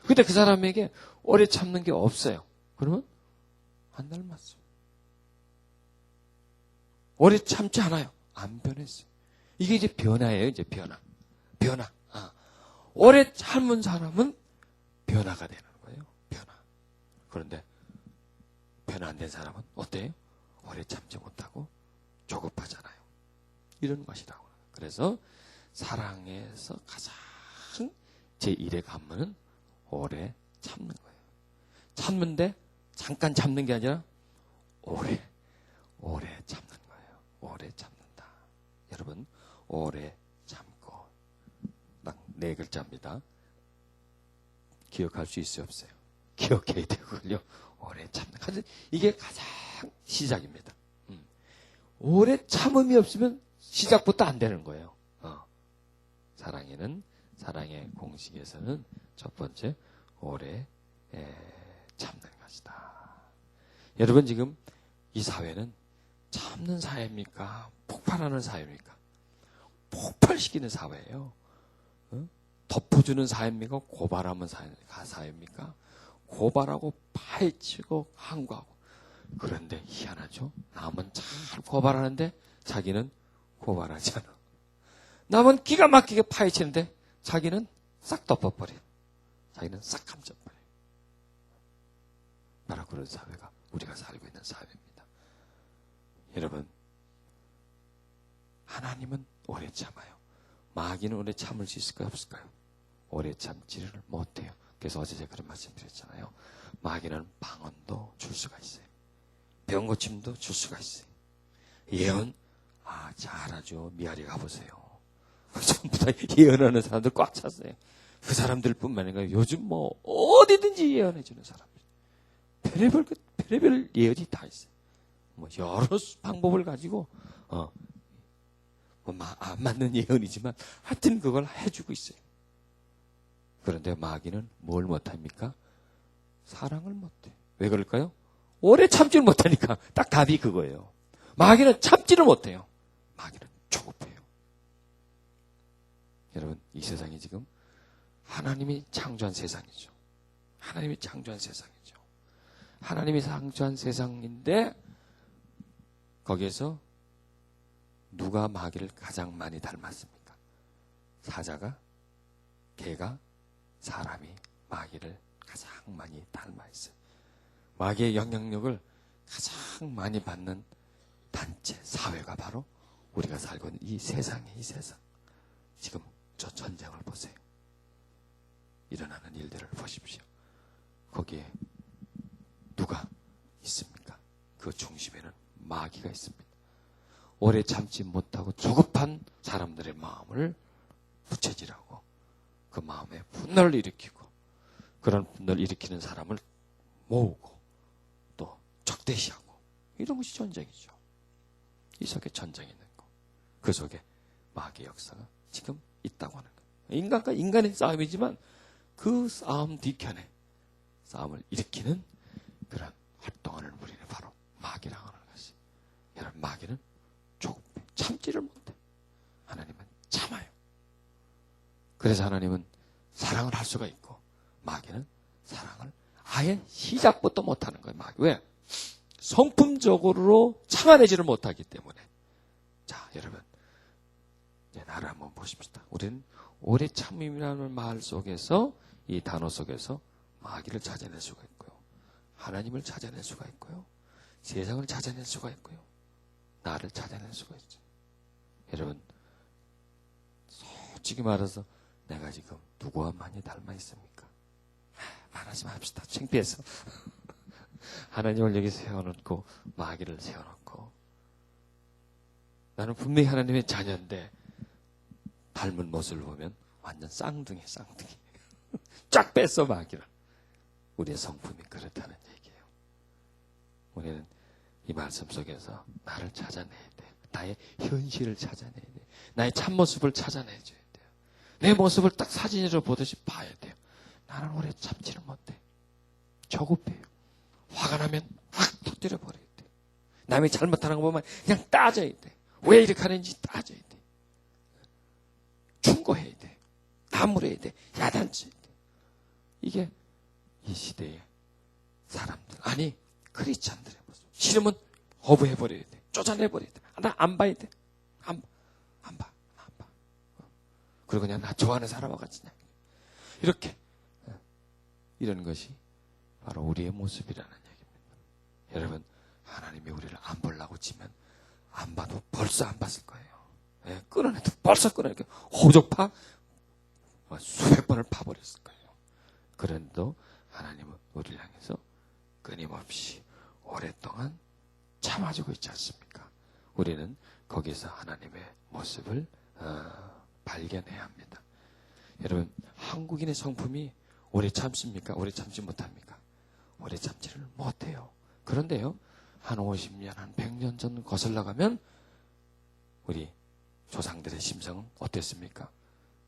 근데 그 사람에게 오래 참는 게 없어요. 그러면 안 닮았어요. 오래 참지 않아요. 안 변했어요. 이게 이제 변화예요. 이제 변화. 오래 참은 사람은 변화가 되는 거예요. 변화. 그런데 변화 안 된 사람은 어때요? 오래 참지 못하고 조급하잖아요. 이런 것이라고. 그래서 사랑에서 가장 제1의 관문은 오래 참는 거예요. 참는데 잠깐 참는 게 아니라 오래 참는 거예요. 오래 참는다. 여러분, 오래 참고. 딱 4글자입니다. 기억할 수 있어요, 없어요? 기억해야 되고요. 오래 참는. 이게 가장 시작입니다. 오래 참음이 없으면 시작부터 안 되는 거예요. 사랑의 공식에서는 첫 번째, 오래 참는 것이다. 여러분, 지금 이 사회는 참는 사회입니까? 폭발하는 사회입니까? 폭발시키는 사회예요. 덮어주는 사회입니까? 고발하는 사회입니까? 고발하고 파헤치고 항구하고. 그런데 희한하죠? 남은 잘 고발하는데 자기는 고발하지 않아. 남은 기가 막히게 파헤치는데 자기는 싹 덮어버려. 자기는 싹 감춰버려. 바로 그런 사회가 우리가 살고 있는 사회입니다. 여러분, 하나님은 오래 참아요. 마귀는 오래 참을 수 있을까요? 없을까요? 오래 참지를 못해요. 그래서 어제 제가 그런 말씀 드렸잖아요. 마귀는 방언도 줄 수가 있어요. 병 고침도 줄 수가 있어요. 예언, 잘하죠. 미아리 가보세요. 전부 다 예언하는 사람들 꽉 찼어요. 그 사람들 뿐만 아니라 요즘 어디든지 예언해주는 사람들. 별의별 예언이 다 있어요. 여러 방법을 가지고, 안 맞는 예언이지만 하여튼 그걸 해주고 있어요. 그런데 마귀는 뭘 못합니까? 사랑을 못해. 왜 그럴까요? 오래 참지를 못하니까. 딱 답이 그거예요. 마귀는 참지를 못해요. 마귀는 조급해요. 여러분, 이 세상이 지금 하나님이 창조한 세상이죠. 하나님이 창조한 세상이죠. 하나님이 창조한 세상인데 거기에서 누가 마귀를 가장 많이 닮았습니까? 사자가, 개가, 사람이 마귀를 가장 많이 닮아 있어요. 마귀의 영향력을 가장 많이 받는 단체, 사회가 바로 우리가 살고 있는 이 세상이에요. 이 세상. 지금 저 전쟁을 보세요. 일어나는 일들을 보십시오. 거기에 누가 있습니까? 그 중심에는 마귀가 있습니다. 오래 참지 못하고 조급한 사람들의 마음을 부채질하고 그 마음에 분노를 일으키고 그런 분노를 일으키는 사람을 모으고 또 적대시하고 이런 것이 전쟁이죠. 이 속에 전쟁이 있는 거. 그 속에 마귀의 역사가 지금 있다고 하는 거예요. 인간과 인간의 싸움이지만 그 싸움 뒤편에 싸움을 일으키는 그런 활동하는 우리는 바로 마귀라고 하는 것이. 여러분, 마귀는 조급해. 참지를 못해. 하나님은 참아요. 그래서 하나님은 사랑을 할 수가 있고 마귀는 사랑을 아예 시작부터 못하는 거예요. 마귀. 왜? 성품적으로 참아내지를 못하기 때문에. 자, 여러분, 이제 나를 한번 보십시다. 우리는 오래 참음이라는 말 속에서, 이 단어 속에서 마귀를 찾아낼 수가 있고요. 하나님을 찾아낼 수가 있고요. 세상을 찾아낼 수가 있고요. 나를 찾아낼 수가 있죠. 여러분, 솔직히 말해서 내가 지금 누구와 많이 닮아 있습니까? 말하지 맙시다. 창피해서. 하나님을 여기 세워놓고 마귀를 세워놓고 나는 분명히 하나님의 자녀인데 닮은 모습을 보면 완전 쌍둥이. 쫙 뺐어, 마귀를. 우리의 성품이 그렇다는 얘기예요. 우리는 이 말씀 속에서 나를 찾아내야 돼요. 나의 현실을 찾아내야 돼요. 나의 참모습을 찾아내줘야 돼요. 내 모습을 딱 사진으로 보듯이 봐야 돼요. 나는 오래 참지를 못해. 조급해요. 화가 나면 확 터뜨려 버려야 돼. 남이 잘못하는 거 보면 그냥 따져야 돼. 왜 이렇게 하는지 따져야 돼. 충고해야 돼. 나무래야 돼. 야단쳐야 돼. 이게 이 시대의 사람들, 아니 크리스찬들의 모습. 싫으면 거부해버려야 돼. 쫓아내버려야 돼. 나 안 봐야 돼. 안 봐. 그리고 그냥 나 좋아하는 사람과 같이 그냥 이렇게 이런 것이 바로 우리의 모습이라는 얘기입니다. 여러분, 하나님이 우리를 안 보려고 치면 안 봐도 벌써 안 봤을 거예요. 끊어내도 벌써 끊어내고 호적파 수백 번을 파버렸을 거예요. 그런데도 하나님은 우리를 향해서 끊임없이 오랫동안 참아주고 있지 않습니까? 우리는 거기서 하나님의 모습을 발견해야 합니다. 여러분, 한국인의 성품이 오래 참습니까? 오래 참지 못합니까? 오래 참지를 못해요. 그런데요, 한 50년, 한 100년 전 거슬러 가면 우리 조상들의 심성은 어땠습니까?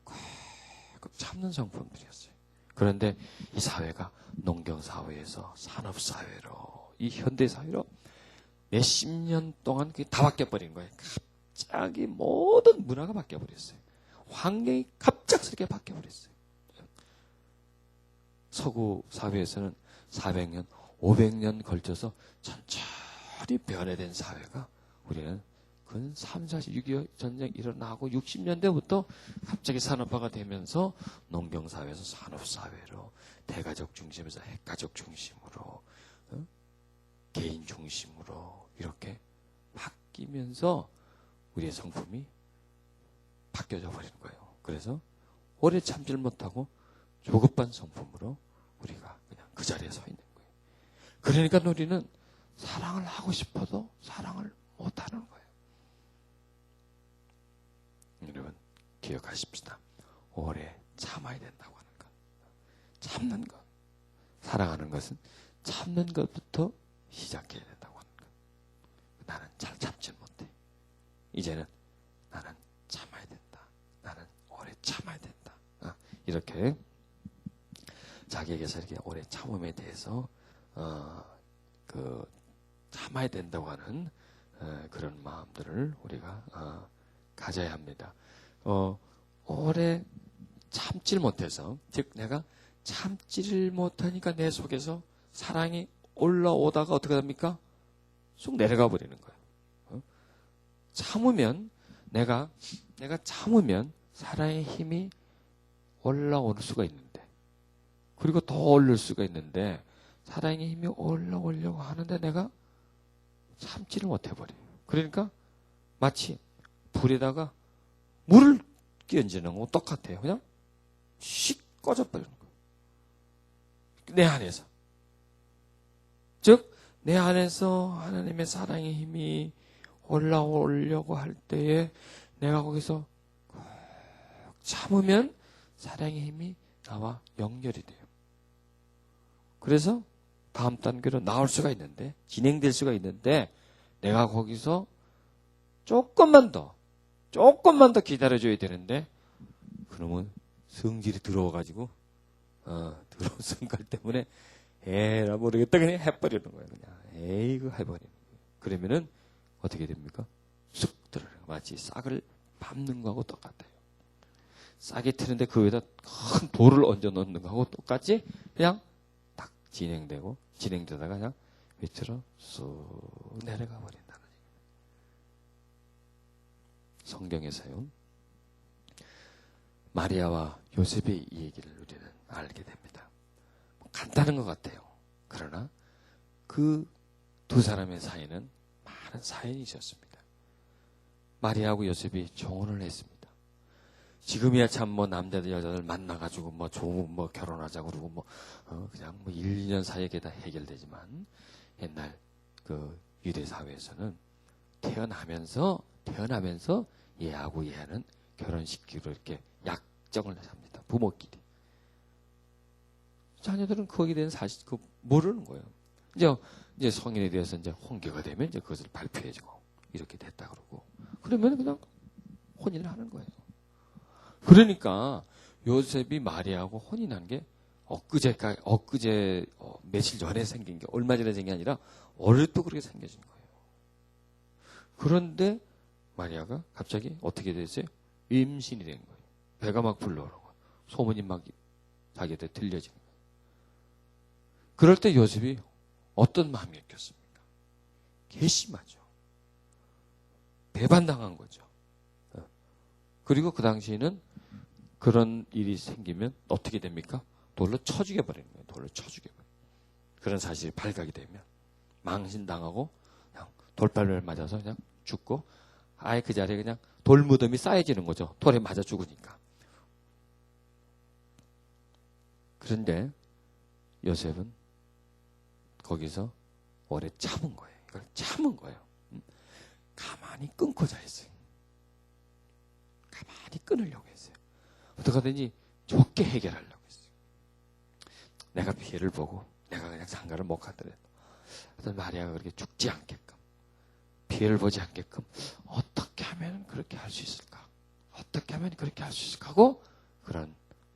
꼭 참는 성품들이었어요. 그런데 이 사회가 농경사회에서 산업사회로, 이 현대사회로 몇십 년 동안 그게 다 바뀌어버린 거예요. 갑자기 모든 문화가 바뀌어버렸어요. 환경이 갑작스럽게 바뀌어버렸어요. 서구 사회에서는 400년, 500년 걸쳐서 천천히 변해된 사회가 우리는 근 3, 40, 6.25 전쟁 일어나고 60년대부터 갑자기 산업화가 되면서 농경사회에서 산업사회로, 대가족 중심에서 핵가족 중심으로, 개인 중심으로 이렇게 바뀌면서 우리의 성품이 바뀌어져 버리는 거예요. 그래서 오래 참질 못하고 조급한 성품으로 우리가 그냥 그 자리에 서 있는 거예요. 그러니까 우리는 사랑을 하고 싶어도 사랑을 못하는 거예요. 여러분 기억하십시다. 오래 참아야 된다고 하는 것. 참는 것. 사랑하는 것은 참는 것부터 시작해야 된다고 하는 것. 나는 잘 참지 못해. 이제는 나는 참아야 된다. 나는 오래 참아야 된다. 이렇게 자기에게서 이렇게 오래 참음에 대해서 참아야 된다고 하는 그런 마음들을 우리가 가져야 합니다. 오래 참질 못해서, 즉 내가 참지를 못하니까 내 속에서 사랑이 올라오다가 어떻게 됩니까? 쑥 내려가 버리는 거예요. 참으면 내가 참으면 사랑의 힘이 올라올 수가 있는데, 그리고 더 올릴 수가 있는데, 사랑의 힘이 올라오려고 하는데 내가 참지를 못해버려요. 그러니까 마치 불에다가 물을 끼얹는 거하고 똑같아요. 그냥 씩 꺼져버리는 거예요. 내 안에서. 즉 내 안에서 하나님의 사랑의 힘이 올라오려고 할 때에 내가 거기서 참으면 사랑의 힘이 나와 연결이 돼요. 그래서 다음 단계로 나올 수가 있는데, 진행될 수가 있는데, 내가 거기서 조금만 더 기다려줘야 되는데, 그러면 성질이 들어와가지고, 들어온 성깔 때문에, 에라 모르겠다 그냥 해버리는 거예요. 그냥 에이그 해버리는 거예요. 그러면은 어떻게 됩니까? 쑥 들어요. 마치 싹을 밟는 거하고 똑같아요. 싹이 트는데 그 위에다 큰 돌을 얹어 놓는 거하고 똑같이 그냥 딱 진행되다가 그냥 밑으로 쑥 내려가 버린다는 얘기예요. 성경에서요, 마리아와 요셉의 이 얘기를 우리는 알게 됩니다. 간단한 것 같아요. 그러나 그 두 사람의 사이는 많은 사연이 있었습니다. 마리아하고 요셉이 정혼을 했습니다. 지금이야 참 남자들 여자들 만나가지고 좋은 결혼하자고 그러고 그냥 1, 2년 사이에 다 해결되지만, 옛날 그 유대 사회에서는 태어나면서 얘하고 얘는 결혼시키기로 이렇게 약정을 합니다. 부모끼리. 자녀들은 거기에 대한 사실 모르는 거예요. 이제 성인이 되어서 이제 혼교가 되면 이제 그것을 발표해주고 이렇게 됐다 그러고, 그러면 그냥 혼인을 하는 거예요. 그러니까 요셉이 마리아하고 혼인한 게 엊그제 며칠 전에 생긴 게, 얼마 전에 생긴 게 아니라 어릴 때 그렇게 생겨진 거예요. 그런데 마리아가 갑자기 어떻게 됐어요? 임신이 된 거예요. 배가 막 불러오르고 소문이 막 자기한테 들려지는 거예요. 그럴 때 요셉이 어떤 마음이었겠습니까? 괘씸하죠. 배반당한 거죠. 그리고 그 당시에는 그런 일이 생기면 어떻게 됩니까? 돌로 쳐 죽여버리는 거예요. 돌로 쳐 죽여버려요. 그런 사실이 발각이 되면 망신당하고 그냥 돌발을 맞아서 그냥 죽고, 아예 그 자리에 그냥 돌무덤이 쌓여지는 거죠. 돌에 맞아 죽으니까. 그런데 요셉은 거기서 오래 참은 거예요. 이걸 참은 거예요. 가만히 끊고자 했어요. 가만히 끊으려고 했어요. 어떻게 하든지 좋게 해결하려고 했어요. 내가 피해를 보고 내가 그냥 상가를 못 가더라도 하여튼 마리아가 그렇게 죽지 않게끔, 피해를 보지 않게끔 어떻게 하면 그렇게 할 수 있을까? 어떻게 하면 그렇게 할 수 있을까? 하고 그런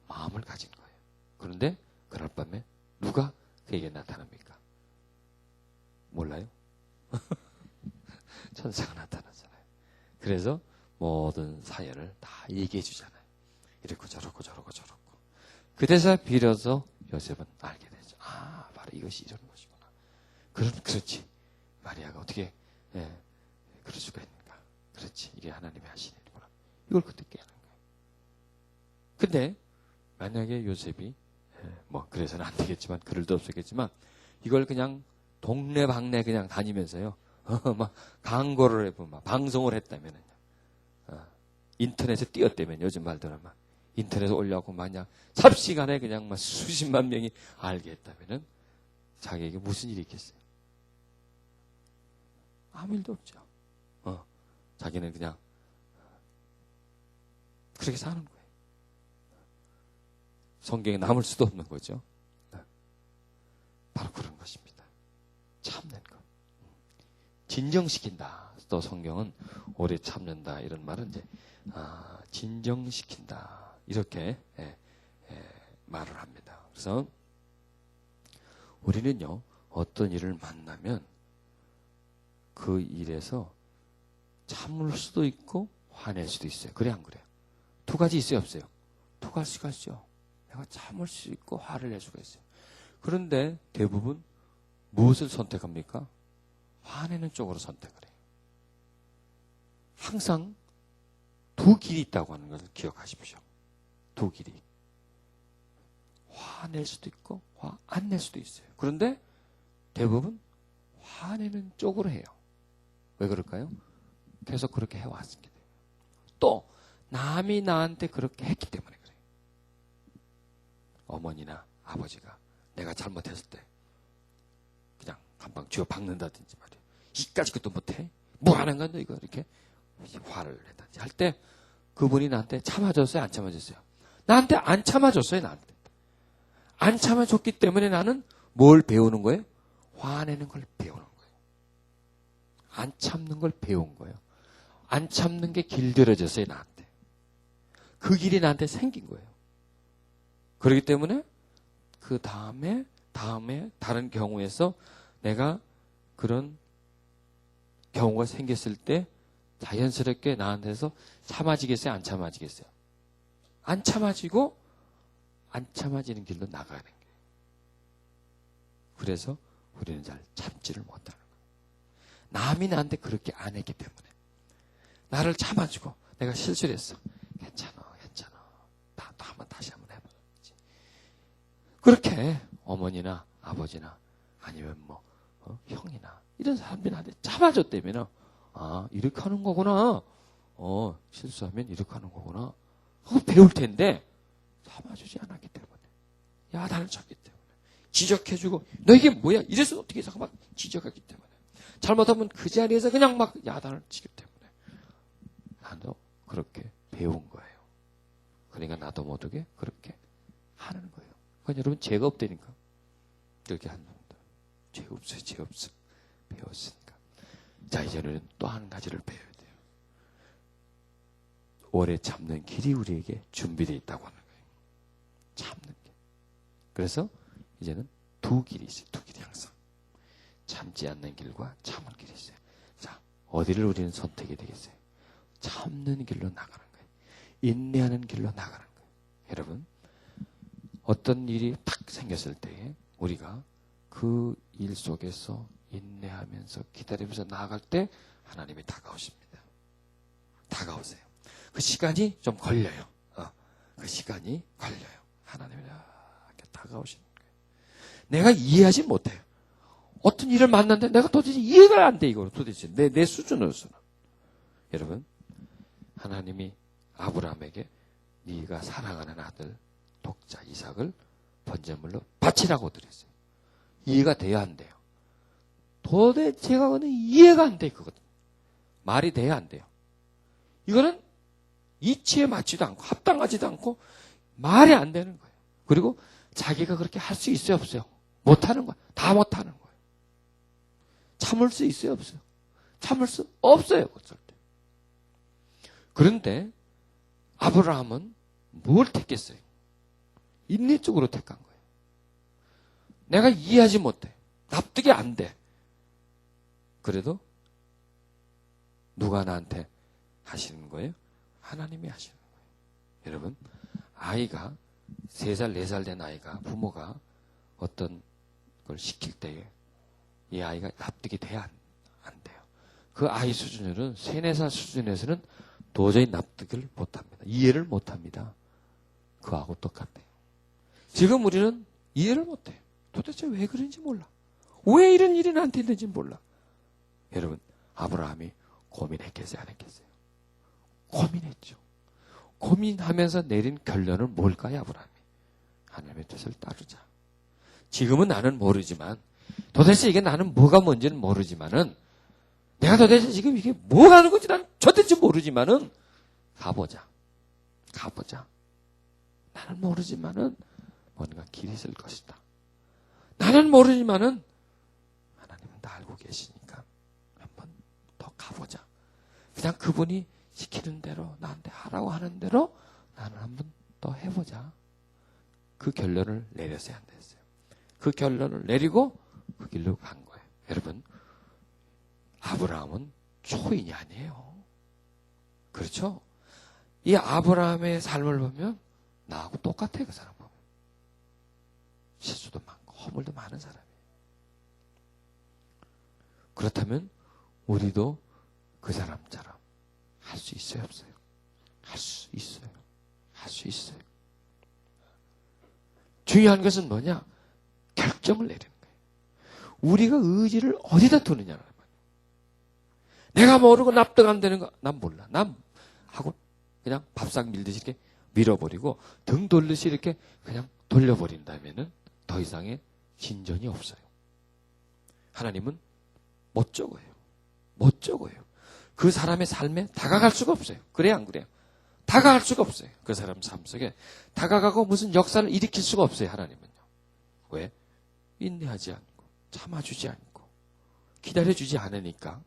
마음을 가진 거예요. 그런데 그날 밤에 누가 그에게 나타납니까? 몰라요? 천사가 나타나잖아요. 그래서 모든 사연을 다 얘기해 주잖아요. 이렇고 저렇고 저렇고 저렇고. 그래서 비로소 요셉은 알게 되죠. 아, 바로 이것이 이런 것이구나. 그렇지. 마리아가 어떻게 그럴 수가 있는가. 그렇지. 이게 하나님의 하신 일이구나. 이걸 그때 깨는 거예요. 근데 만약에 요셉이 그래서는 안 되겠지만, 그럴 도 없었겠지만, 이걸 그냥 동네방네 그냥 다니면서요, 막 광고를 해보면, 막 방송을 했다면은요, 인터넷에 띄웠다면, 요즘 말대로 막 인터넷에 올려갖고 마냥 삽시간에 그냥 막 수십만 명이 알게 했다면은 자기에게 무슨 일이 있겠어요? 아무 일도 없죠. 자기는 그냥 그렇게 사는 거예요. 성경에 남을 수도 없는 거죠. 바로 그런 것입니다. 참는 것. 진정시킨다. 또 성경은 오래 참는다. 이런 말은 이제 진정시킨다. 이렇게 말을 합니다. 그래서 우리는요, 어떤 일을 만나면 그 일에서 참을 수도 있고 화낼 수도 있어요. 그래 안 그래요? 두 가지 있어요, 없어요? 두 가지가 있죠. 내가 참을 수 있고 화를 낼 수가 있어요. 그런데 대부분 무엇을 선택합니까? 화내는 쪽으로 선택을 해요. 항상 두 길이 있다고 하는 것을 기억하십시오. 두 길이. 화낼 수도 있고 화 안 낼 수도 있어요. 그런데 대부분 화내는 쪽으로 해요. 왜 그럴까요? 계속 그렇게 해왔기 때문에. 또 남이 나한테 그렇게 했기 때문에 그래요. 어머니나 아버지가 내가 잘못했을 때 그냥 한방 쥐어 박는다든지 말이에요. 이까지 것도 못해? 뭐 하는 거야 너 이거? 이렇게 화를 내든지 할 때 그분이 나한테 참아줬어요? 안 참아줬어요? 나한테 안 참아줬어요. 나한테 안 참아줬기 때문에 나는 뭘 배우는 거예요? 화내는 걸 배우는 거예요. 안 참는 걸 배운 거예요. 안 참는 게 길들여졌어요. 나한테. 그 길이 나한테 생긴 거예요. 그렇기 때문에 그 다음에 다른 경우에서 내가 그런 경우가 생겼을 때 자연스럽게 나한테서 참아지겠어요? 안 참아지겠어요? 안 참아지고 안 참아지는 길로 나가는 거예요. 그래서 우리는 잘 참지를 못하는 거예요. 남이 나한테 그렇게 안 했기 때문에 나를 참아주고 내가 실수를 했어. 괜찮아. 또 한번 다시 한번 해보지. 그렇게 어머니나 아버지나 아니면 형이나 이런 사람들이 나한테 참아줬다면 이렇게 하는 거구나. 실수하면 이렇게 하는 거구나. 하고 배울 텐데 참아주지 않았기 때문에 야단을 쳤기 때문에 지적해주고 너 이게 뭐야? 이래서 어떻게 해서 막 지적하기 때문에 잘못하면 그 자리에서 그냥 막 야단을 치기 때문에 나도 그렇게 배운 거예요. 그러니까 나도 모르게 그렇게 하는 거예요. 그러니까 여러분 죄가 없다니까 그렇게 하는 겁니다. 죄 없어요. 배웠으니까. 자, 이제는 또 한 가지를 배워야 돼요. 오래 참는 길이 우리에게 준비되어 있다고 하는 거예요. 참는 길. 그래서 이제는 두 길이 있어요. 두 길이 항상. 참지 않는 길과 참은 길이 있어요. 자, 어디를 우리는 선택해야 되겠어요? 참는 길로 나가는 거예요. 인내하는 길로 나가는 거예요. 여러분, 어떤 일이 탁 생겼을 때에 우리가 그 일 속에서 인내하면서 기다리면서 나아갈 때 하나님이 다가오십니다. 다가오세요. 그 시간이 좀 걸려요. 그 시간이 걸려요. 하나님이 이렇게 다가오시는 거예요. 내가 이해하지 못해요. 어떤 일을 만났는데 내가 도대체 이해가 안 돼, 이거 도대체. 내 수준으로서는. 여러분, 하나님이 아브라함에게 네가 사랑하는 아들, 독자 이삭을 번제물로 바치라고 드렸어요. 이해가 돼야 안 돼요. 도대체가 이해가 안 돼, 그거든. 말이 돼야 안 돼요. 이거는 이치에 맞지도 않고 합당하지도 않고 말이 안 되는 거예요. 그리고 자기가 그렇게 할 수 있어요, 없어요? 못하는 거야. 다 못하는 거예요. 참을 수 있어요, 없어요? 참을 수 없어요, 절대. 그런데 아브라함은 뭘 택했어요? 인내 쪽으로 택한 거예요. 내가 이해하지 못해. 납득이 안 돼. 그래도 누가 나한테 하시는 거예요? 하나님이 하시는 거예요. 여러분, 아이가 3살, 4살 된 아이가 부모가 어떤 걸 시킬 때에 이 아이가 납득이 돼야 안 돼요. 그 아이 수준으로는 3, 4살 수준에서는 도저히 납득을 못합니다. 이해를 못합니다. 그하고 똑같아요. 지금 우리는 이해를 못해요. 도대체 왜 그런지 몰라. 왜 이런 일이 나한테 있는지 몰라. 여러분, 아브라함이 고민했겠어요? 안 했겠어요? 고민했죠. 고민하면서 내린 결론은 뭘까요, 아브라함이? 하나님의 뜻을 따르자. 지금은 나는 모르지만, 도대체 이게 나는 뭐가 뭔지는 모르지만은, 내가 도대체 지금 이게 뭐가 하는 건지 난 도대체 모르지만은, 가보자. 나는 모르지만은, 뭔가 길이 있을 것이다. 나는 모르지만은, 하나님은 다 알고 계시니까, 한번 더 가보자. 그냥 그분이 시키는 대로, 나한테 하라고 하는 대로, 나는 한번 더 해보자. 그 결론을 내렸어야 안 됐어요. 그 결론을 내리고, 그 길로 간 거예요. 여러분, 아브라함은 초인이 아니에요. 그렇죠? 이 아브라함의 삶을 보면 나하고 똑같아요. 그 사람 보면. 실수도 많고 허물도 많은 사람이에요. 그렇다면 우리도 그 사람처럼 할 수 있어요? 없어요? 할 수 있어요. 할 수 있어요. 중요한 것은 뭐냐? 결정을 내리는 거예요. 우리가 의지를 어디다 두느냐는 거예요. 내가 모르고 납득 안 되는 거, 난 몰라. 난 하고 그냥 밥상 밀듯이 이렇게 밀어버리고 등 돌듯이 이렇게 그냥 돌려버린다면은 더 이상의 진전이 없어요. 하나님은 못 적어요. 못 적어요. 그 사람의 삶에 다가갈 수가 없어요. 그래요, 안 그래요? 다가갈 수가 없어요. 그 사람 삶 속에 다가가고 무슨 역사를 일으킬 수가 없어요. 하나님은요. 왜? 인내하지 않고 참아주지 않고 기다려주지 않으니까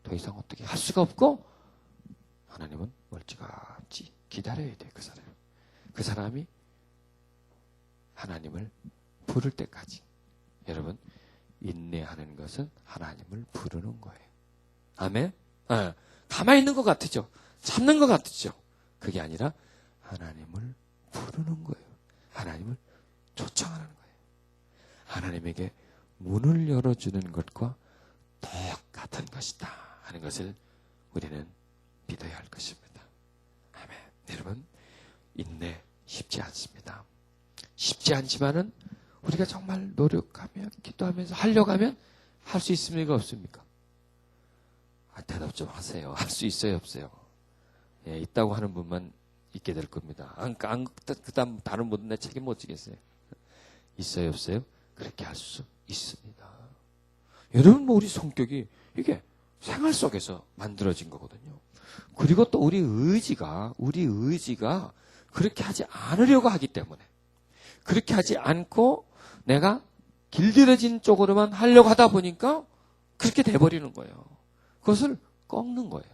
더 이상 어떻게 할 수가 없고 하나님은 멀찌감치 기다려야 돼요. 그 사람. 그 사람이 하나님을 부를 때까지. 여러분, 인내하는 것은 하나님을 부르는 거예요. 아멘? 네. 가만히 있는 것 같으죠? 참는 것 같으죠? 그게 아니라 하나님을 부르는 거예요. 하나님을 초청하는 거예요. 하나님에게 문을 열어주는 것과 똑같은 것이다 하는 것을 우리는 믿어야 할 것입니다. 아멘. 여러분, 인내 쉽지 않습니다. 쉽지 않지만은 우리가 정말 노력하며 기도하면서 하려고 하면 할 수 있습니까? 없습니까? 대답 좀 하세요. 할 수 있어요? 없어요? 예, 있다고 하는 분만 있게 될 겁니다. 그다음 다른 분은 내 책임 못 지겠어요. 있어요? 없어요? 그렇게 할 수 있습니다. 여러분, 우리 성격이 이게 생활 속에서 만들어진 거거든요. 그리고 또 우리 의지가 그렇게 하지 않으려고 하기 때문에 그렇게 하지 않고 내가 길들여진 쪽으로만 하려고 하다 보니까 그렇게 돼버리는 거예요. 그것을 꺾는 거예요.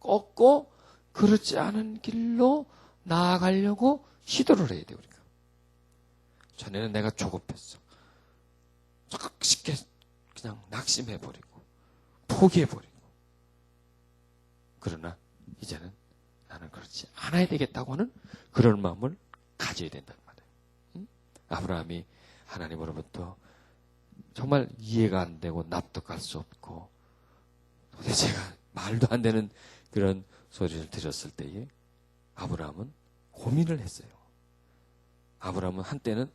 꺾고 그렇지 않은 길로 나아가려고 시도를 해야 돼요. 우리가. 전에는 내가 조급했어. 쉽게 그냥 낙심해버리고 포기해버리고 그러나 이제는 나는 그렇지 않아야 되겠다고 하는 그런 마음을 가져야 된다는 말이에요. 아브라함이 하나님으로부터 정말 이해가 안 되고 납득할 수 없고 도대체가 말도 안 되는 그런 소리를 들었을 때에 아브라함은 고민을 했어요. 아브라함은 한때는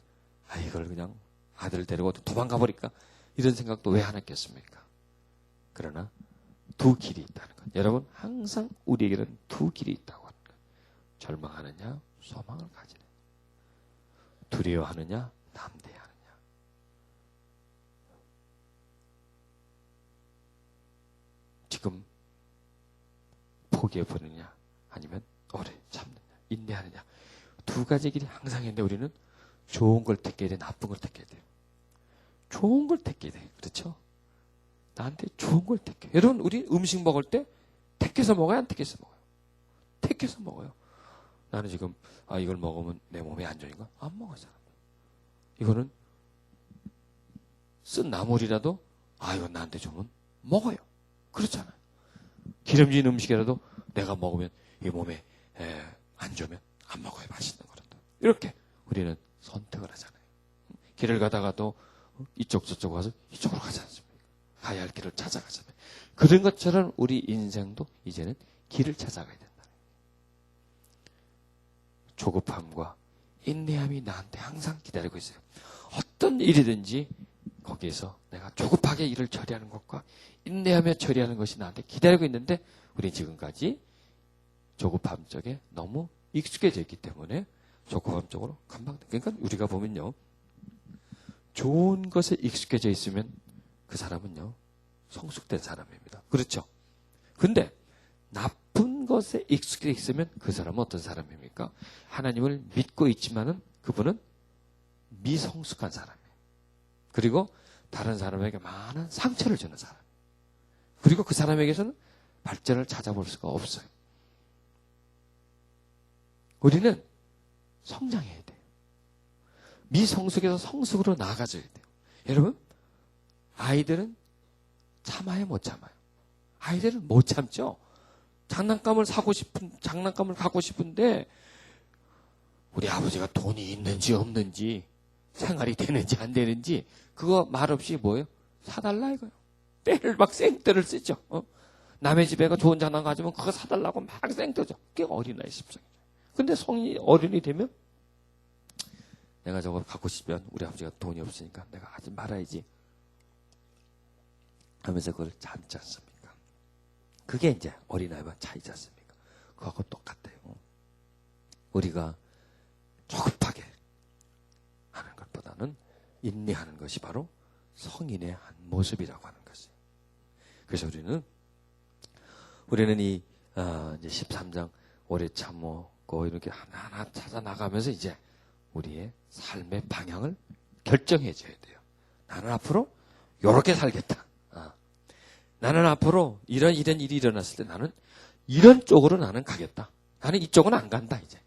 이걸 그냥 아들을 데리고 도망가 버릴까 이런 생각도 왜 안 했겠습니까? 그러나 두 길이 있다는 것. 여러분, 항상 우리에게는 두 길이 있다고 하는 것. 절망하느냐, 소망을 가지느냐. 두려워하느냐, 담대하느냐. 지금 포기해버리느냐, 아니면 오래 참느냐, 인내하느냐. 두 가지 길이 항상 있는데 우리는 좋은 걸 택해야 돼, 나쁜 걸 택해야 돼요. 좋은 걸 택해야 돼. 그렇죠? 나한테 좋은 걸 택해. 여러분, 우리 음식 먹을 때 택해서 먹어요? 안 택해서 먹어요? 택해서 먹어요. 나는 지금 이걸 먹으면 내 몸에 안 좋은가? 안 먹어요, 사람. 이거는 쓴 나물이라도 이건 나한테 좋으면 먹어요. 그렇잖아요. 기름진 음식이라도 내가 먹으면 이 몸에 안 좋으면 안 먹어요. 맛있는 거라도. 이렇게 우리는 선택을 하잖아요. 길을 가다가도 이쪽 저쪽 와서 이쪽으로 가지 않습니까? 가야 할 길을 찾아가잖아요. 그런 것처럼 우리 인생도 이제는 길을 찾아가야 된다. 조급함과 인내함이 나한테 항상 기다리고 있어요. 어떤 일이든지 거기에서 내가 조급하게 일을 처리하는 것과 인내하며 처리하는 것이 나한테 기다리고 있는데 우리는 지금까지 조급함 쪽에 너무 익숙해져 있기 때문에 조급함 쪽으로 금방. 그러니까 우리가 보면요, 좋은 것에 익숙해져 있으면 그 사람은요 성숙된 사람입니다. 그렇죠? 근데 나쁜 것에 익숙해 있으면 그 사람은 어떤 사람입니까? 하나님을 믿고 있지만은 그분은 미성숙한 사람이에요. 그리고 다른 사람에게 많은 상처를 주는 사람. 그리고 그 사람에게서는 발전을 찾아볼 수가 없어요. 우리는 성장해야 돼요. 미성숙에서 성숙으로 나아가줘야 돼요. 여러분, 아이들은 참아요, 못 참아요? 아이들은 못 참죠. 장난감을 갖고 싶은데 우리 아버지가 돈이 있는지 없는지, 생활이 되는지 안 되는지 그거 말없이 뭐예요? 사달라 이거요. 때를 막 생떼를 쓰죠. 남의 집에 가 좋은 장난 가지면 그거 사달라고 막 생떼죠. 그게 어린아이 습성이죠. 근데 어른이 되면 내가 저거 갖고 싶으면 우리 아버지가 돈이 없으니까 내가 하지 말아야지 하면서 그걸 참지 않습니까? 그게 이제 어린아이와 차이지 않습니까? 그거하고 똑같아요. 우리가 조급하게 하는 것보다는 인내하는 것이 바로 성인의 한 모습이라고 하는 것이에요. 그래서 우리는 이 이제 13장 오래 참고 이렇게 하나하나 찾아 나가면서 이제 우리의 삶의 방향을 결정해 줘야 돼요. 나는 앞으로 이렇게 살겠다. 나는 앞으로 이런 일이 일어났을 때 나는 이런 쪽으로 나는 가겠다. 나는 이쪽은 안 간다 이제.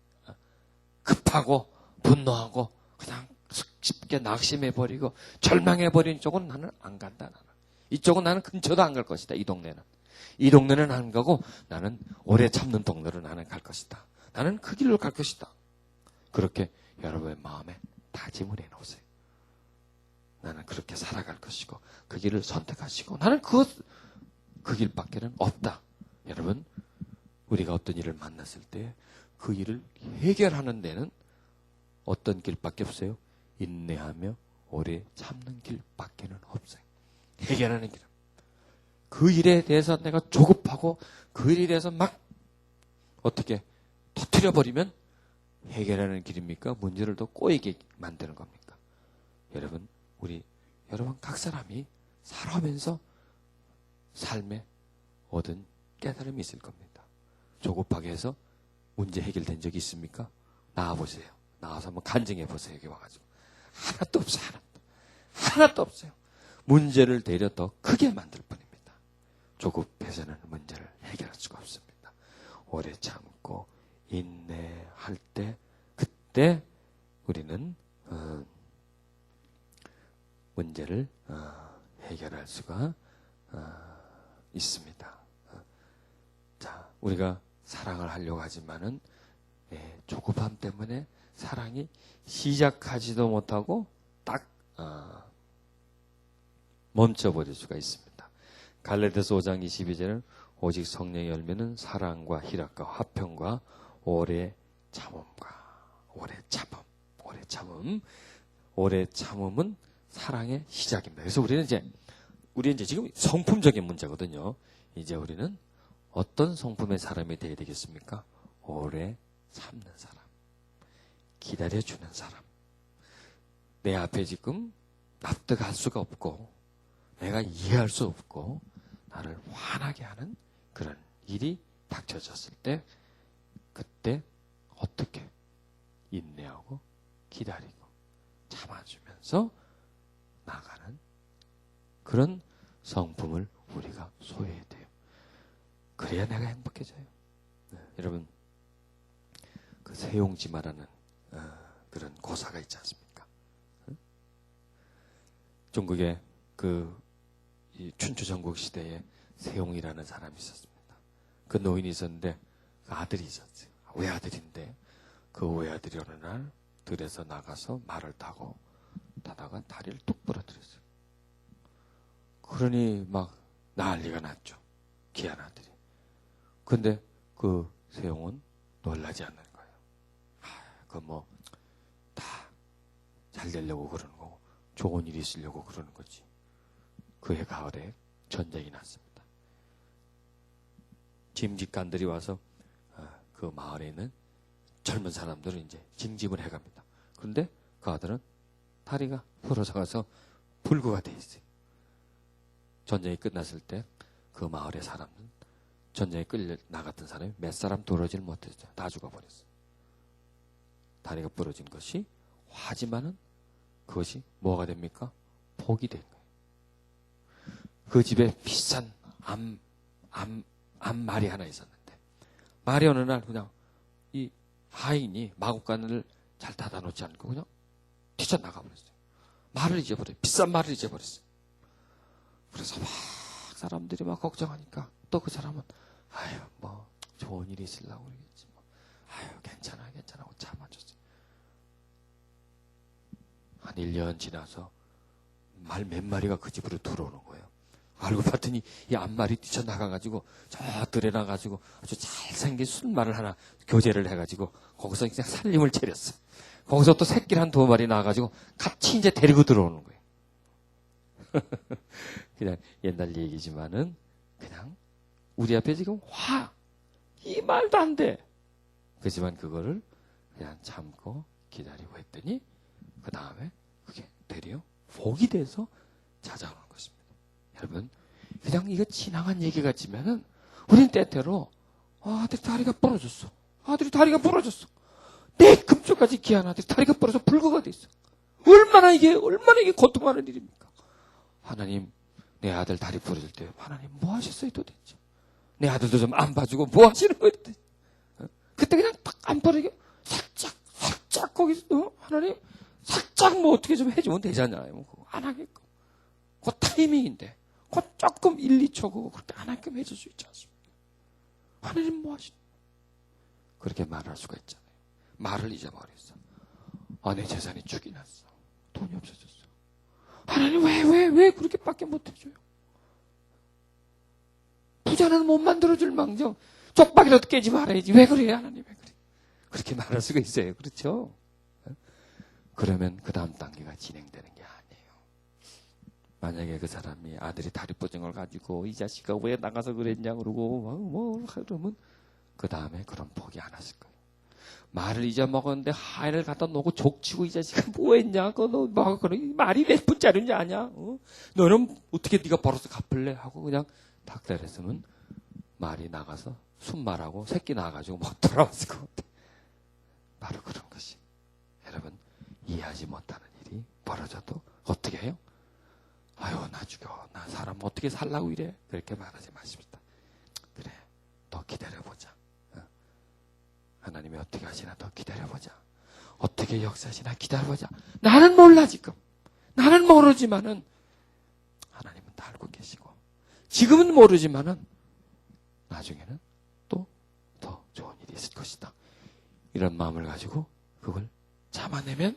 급하고 분노하고 그냥 쉽게 낙심해버리고 절망해버리는 쪽은 나는 안 간다. 나는. 이쪽은 나는 근처도 안 갈 것이다. 이 동네는 안 가고 나는 오래 참는 동네로 나는 갈 것이다. 나는 그 길로 갈 것이다. 그렇게 여러분의 마음에 다짐을 해놓으세요. 나는 그렇게 살아갈 것이고 그 길을 선택하시고 나는 그 길밖에는 없다. 여러분, 우리가 어떤 일을 만났을 때 그 일을 해결하는 데는 어떤 길밖에 없어요? 인내하며 오래 참는 길밖에는 없어요. 해결하는 길은. 그 일에 대해서 내가 조급하고 그 일에 대해서 막 어떻게 터뜨려버리면 해결하는 길입니까? 문제를 더 꼬이게 만드는 겁니까? 여러분, 여러분 각 사람이 살아오면서 삶에 얻은 깨달음이 있을 겁니다. 조급하게 해서 문제 해결된 적이 있습니까? 나와보세요. 나와서 한번 간증해보세요. 여기 와가지고. 하나도 없어요. 하나도 없어요. 문제를 되려 더 크게 만들 뿐입니다. 조급해서는 문제를 해결할 수가 없습니다. 오래 참고 인내할 때 그때 우리는 문제를 해결할 수가 있습니다. 자, 우리가 사랑을 하려고 하지만은 조급함 때문에 사랑이 시작하지도 못하고 딱 멈춰버릴 수가 있습니다. 갈라디아서 5장 22절은 오직 성령의 열매는 사랑과 희락과 화평과 오래 참음은 사랑의 시작입니다. 그래서 우리는 이제 지금 성품적인 문제거든요. 이제 우리는 어떤 성품의 사람이 되어야 되겠습니까? 오래 참는 사람, 기다려주는 사람. 내 앞에 지금 납득할 수가 없고 내가 이해할 수 없고 나를 화나게 하는 그런 일이 닥쳐졌을 때 그때 어떻게 인내하고 기다리고 참아주면서 나가는 그런 성품을 우리가 소유해야 돼요. 그래야 내가 행복해져요. 여러분, 그 세용지마라는 그런 고사가 있지 않습니까? 중국에 이 춘추전국 시대에 세용이라는 사람이 있었습니다. 그 노인이 있었는데 그 아들이 있었어요. 외아들인데 그 외아들이 어느 날 들에서 나가서 말을 타고 타다가 다리를 뚝 부러뜨렸어요. 그러니 막 난리가 났죠. 귀한 아들이. 근데 그 세용은 놀라지 않는 거예요. 다 잘 되려고 그러는 거고 좋은 일이 있으려고 그러는 거지. 그해 가을에 전쟁이 났습니다. 짐직관들이 와서 그 마을에 있는 젊은 사람들을 이제 징집을 해갑니다. 그런데 그 아들은 다리가 부러져가서 불구가 돼 있어요. 전쟁이 끝났을 때 그 마을의 사람은 전쟁에 끌려 나갔던 사람이 몇 사람 돌아오질 못했어요. 다 죽어버렸어요. 다리가 부러진 것이 하지만은 그것이 뭐가 됩니까? 복이 된 거예요. 그 집에 비싼 암말이 하나 있었는데 말이 어느 날 그냥 이 하인이 마구간을 잘 닫아놓지 않고 그냥 뛰쳐나가버렸어요. 말을 잊어버려요. 비싼 말을 잊어버렸어요. 그래서 막 사람들이 막 걱정하니까 또 그 사람은 뭐 좋은 일이 있으려고 그러겠지 뭐. 괜찮아 하고 참아줬어요. 한 1년 지나서 말 몇 마리가 그 집으로 들어오는 거예요. 알고 봤더니 이 앞말이 뛰쳐나가가지고 저 들에 나가지고 아주 잘생긴 순말을 하나 교제를 해가지고 거기서 그냥 살림을 차렸어. 거기서 또 새끼를 한 2마리 나와가지고 같이 이제 데리고 들어오는 거예요. 그냥 옛날 얘기지만은 그냥 우리 앞에 지금 이 말도 안 돼. 그렇지만 그거를 그냥 참고 기다리고 했더니 그 다음에 그게 되려 복이 돼서 찾아오는 것입니다. 여러분, 그냥 이거 지나간 얘기 같지만은 우리는 때때로 아들이 다리가 부러졌어. 아들이 다리가 부러졌어. 내 금쪽까지 귀한 아들이 다리가 부러져 불구가 돼 있어. 얼마나 이게 고통하는 일입니까? 하나님, 내 아들 다리 부러질 때 하나님 뭐 하셨어요 도대체? 내 아들도 좀 안 봐주고 뭐 하시는 거예요 도대체? 그때 그냥 딱 안 부러지게 살짝 거기서 하나님 살짝 뭐 어떻게 좀 해주면 되잖아요. 그거 안 하게끔. 그 타이밍인데 그 조금 1, 2초 그거 그렇게 안 하게끔 해줄 수 있지 않습니까? 하나님 뭐 하시는 거예요? 그렇게 말할 수가 있잖아요. 말을 잊어버렸어. 내 재산이 축이 났어. 돈이 없어졌어. 하나님 왜 그렇게밖에 못해줘요? 부자는 못 만들어줄 망정 쪽박이라도 깨지 말아야지. 왜 그래 하나님 왜 그래? 그렇게 말할 수가 있어요. 그렇죠? 그러면 그 다음 단계가 진행되는 게 아니에요. 만약에 그 사람이 아들이 다리 부러진 걸 가지고 이 자식아 왜 나가서 그랬냐 그러고 그러면 그 다음에 그런 포기 안 하실 거예요. 말을 잊어먹었는데 하인을 갖다 놓고 족치고 이 자식아 뭐했냐? 너 말이 몇 분짜리인지 아냐? 너는 어떻게 네가 벌어서 갚을래? 하고 그냥 닥달했으면 말이 나가서 순말하고 새끼 나와가지고 못 돌아왔을 것 같아. 바로 그런 것이 여러분 이해하지 못하는 일이 벌어져도 어떻게 해요? 나 죽여. 나 사람 어떻게 살라고 이래? 그렇게 말하지 마십시다. 그래, 더 기다려보자. 하나님이 어떻게 하시나 더 기다려보자. 어떻게 역사하시나 기다려보자. 나는 몰라 지금. 나는 모르지만은 하나님은 다 알고 계시고 지금은 모르지만은 나중에는 또 더 좋은 일이 있을 것이다. 이런 마음을 가지고 그걸 참아내면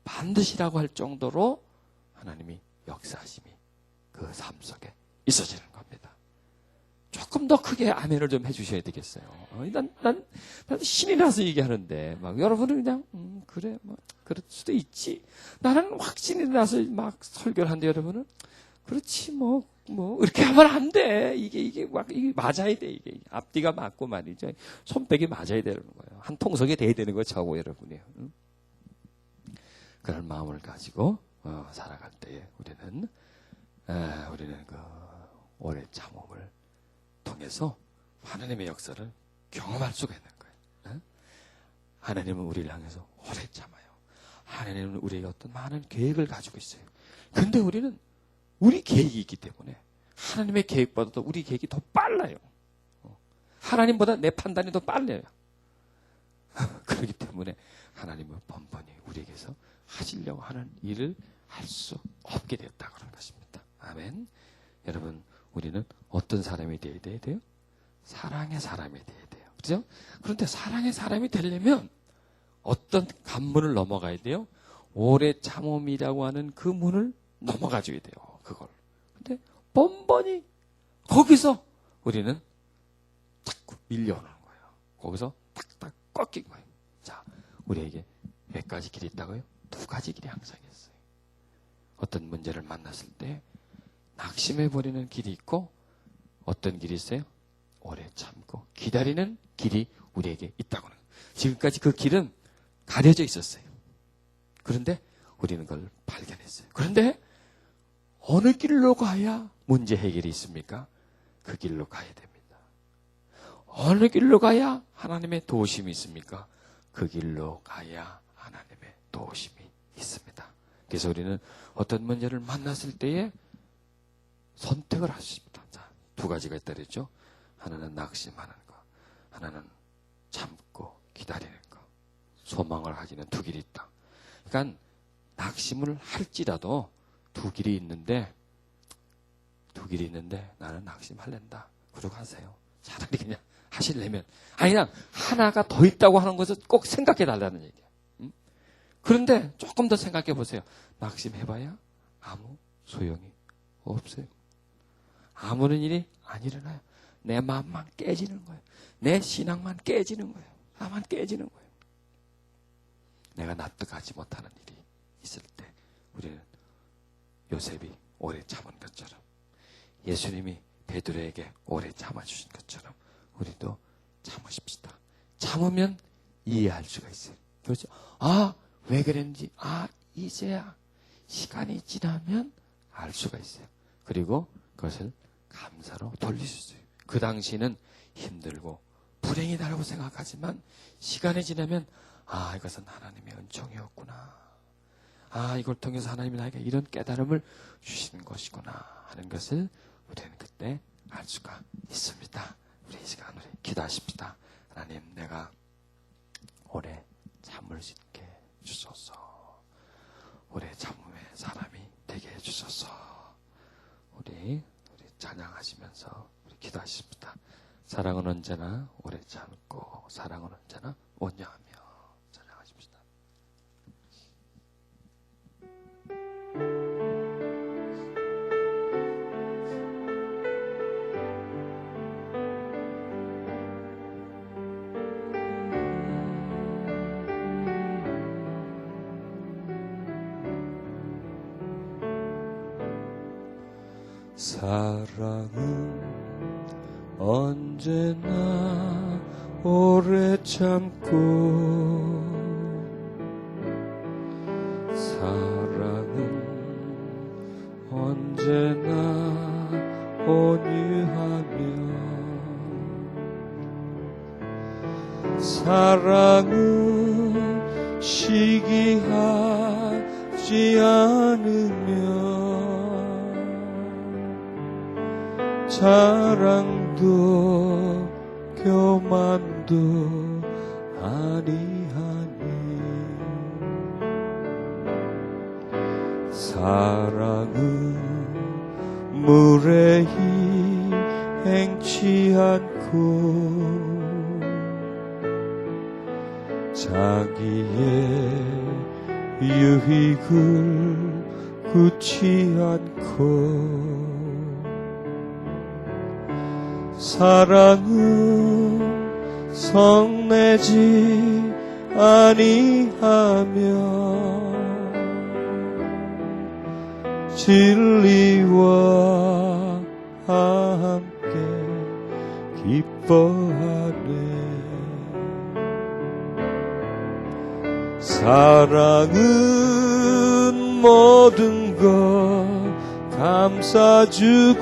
반드시라고 할 정도로 하나님이 역사하심이 그 삶 속에 있어지는 겁니다. 조금 더 크게 아멘을 좀 해주셔야 되겠어요. 난 신이 나서 얘기하는데 막 여러분은 그냥 그래 그럴 수도 있지. 나는 확신이 나서 막 설교를 하는데 여러분은 그렇지 뭐 이렇게 하면 안 돼. 이게 맞아야 돼. 이게 앞뒤가 맞고 말이죠. 손뼉이 맞아야 되는 거예요. 한 통속에 돼야 되는 거죠, 여러분이. 그런 마음을 가지고 살아갈 때에 우리는 그 오래 참음을 통해서 하나님의 역사를 경험할 수가 있는 거예요. 하나님은 우리를 향해서 오래 참아요. 하나님은 우리에게 어떤 많은 계획을 가지고 있어요. 근데 우리는 우리 계획이 있기 때문에 하나님의 계획보다도 우리 계획이 더 빨라요. 하나님보다 내 판단이 더 빨라요. 그렇기 때문에 하나님은 번번이 우리에게서 하시려고 하는 일을 할 수 없게 되었다고 하는 것입니다. 아멘. 여러분, 우리는 어떤 사람이 되어야 돼요? 사랑의 사람이 되어야 돼요. 그렇죠? 그런데 사랑의 사람이 되려면 어떤 관문을 넘어가야 돼요? 오래 참음이라고 하는 그 문을 넘어가 줘야 돼요. 그걸. 근데 번번이 거기서 우리는 자꾸 밀려오는 거예요. 거기서 딱딱 꺾인 거예요. 자, 우리에게 몇 가지 길이 있다고요? 2가지 길이 항상 있어요. 어떤 문제를 만났을 때 낙심해버리는 길이 있고, 어떤 길이 있어요? 오래 참고 기다리는 길이 우리에게 있다고 하는 거예요. 지금까지 그 길은 가려져 있었어요. 그런데 우리는 그걸 발견했어요. 그런데 어느 길로 가야 문제 해결이 있습니까? 그 길로 가야 됩니다. 어느 길로 가야 하나님의 도우심이 있습니까? 그 길로 가야 하나님의 도우심이 있습니다. 그래서 우리는 어떤 문제를 만났을 때에 선택을 하십니다. 자, 2가지가 있다 그랬죠. 하나는 낙심하는 거, 하나는 참고 기다리는 거. 소망을 가지는 2 길이 있다. 그러니까 낙심을 할지라도 2 길이 있는데 나는 낙심할랜다. 그러고 하세요. 차라리 그냥 하시려면. 아니, 그냥 하나가 더 있다고 하는 것을 꼭 생각해 달라는 얘기예요. 그런데 조금 더 생각해 보세요. 낙심해봐야 아무 소용이 없어요. 아무런 일이 안 일어나요. 내 마음만 깨지는 거예요. 내 신앙만 깨지는 거예요. 나만 깨지는 거예요. 내가 납득하지 못하는 일이 있을 때 우리는 요셉이 오래 참은 것처럼, 예수님이 베드로에게 오래 참아주신 것처럼 우리도 참으십시다. 참으면 이해할 수가 있어요. 그렇죠? 아, 왜 그랬는지, 이제야 시간이 지나면 알 수가 있어요. 그리고 그것을 감사로 돌릴 수 있어요. 그 당시는 힘들고 불행이다라고 생각하지만 시간이 지나면 이것은 하나님의 은총이었구나. 이걸 통해서 하나님이 나에게 이런 깨달음을 주시는 것이구나 하는 것을 우리는 그때 알 수가 있습니다. 우리 이 시간 우리 기도하십시다. 하나님, 내가 오래 참을 수 있게 주소서. 오래 참음의 사람이 되게 해주소서. 우리 찬양하시면서 우리 기도하십시다. 사랑은 언제나 오래 참고 사랑은 언제나 온유하며. 찬양하십시다. 사랑은 언제나 오래 참고, 사랑은 언제나 온유하며, 사랑은 시기하지 않으며, 자랑도 교만도 아니하니, 사랑은 무례히 행치 않고, 자기의 유익을 굳지 않고, 사랑은 성내지 아니하며, 진리와 함께 기뻐하네. 사랑은 모든 것 감싸주고,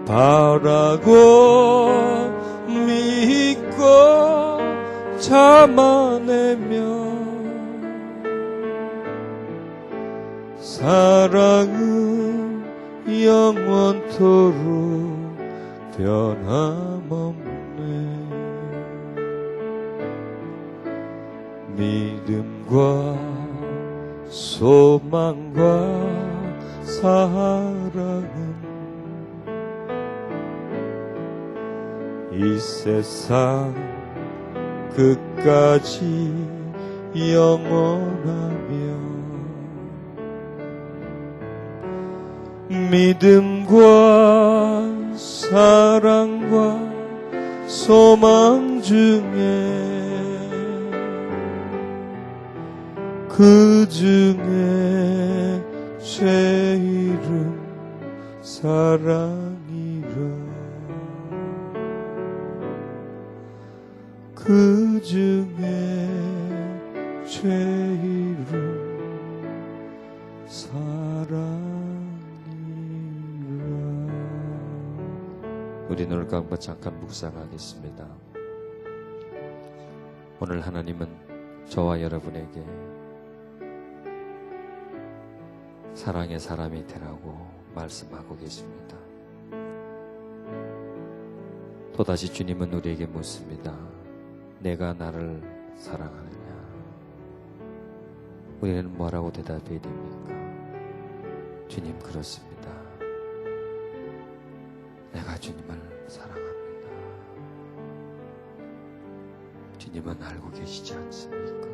바라고 믿고 참아내며, 사랑은 영원토록 변함없네. 믿음과 소망과 사랑은 이 세상 끝까지 영원하며 믿음과 사랑과 소망 중에 그 중에 제일은 사랑이라. 그 중에 제일은 사랑이라. 우리 눈을 감고 잠깐 묵상하겠습니다. 오늘 하나님은 저와 여러분에게 사랑의 사람이 되라고 말씀하고 계십니다. 또다시 주님은 우리에게 묻습니다. 내가 나를 사랑하느냐? 우리는 뭐라고 대답해야 됩니까? 주님, 그렇습니다. 내가 주님을 사랑합니다. 주님은 알고 계시지 않습니까?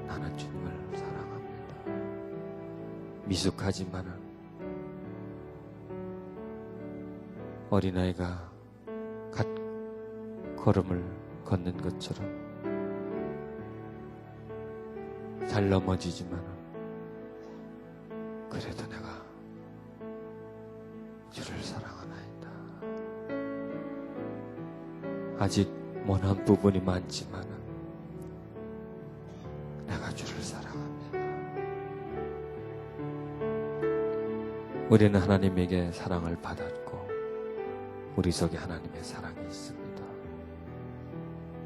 나는 주님을 사랑합니다. 미숙하지만은 어린아이가 갓 걸음을 걷는 것처럼 잘 넘어지지만은 그래도 내가 주를 사랑하나이다. 아직 모난 부분이 많지만은 내가 주를 사랑합니다. 우리는 하나님에게 사랑을 받았고 우리 속에 하나님의 사랑이 있습니다.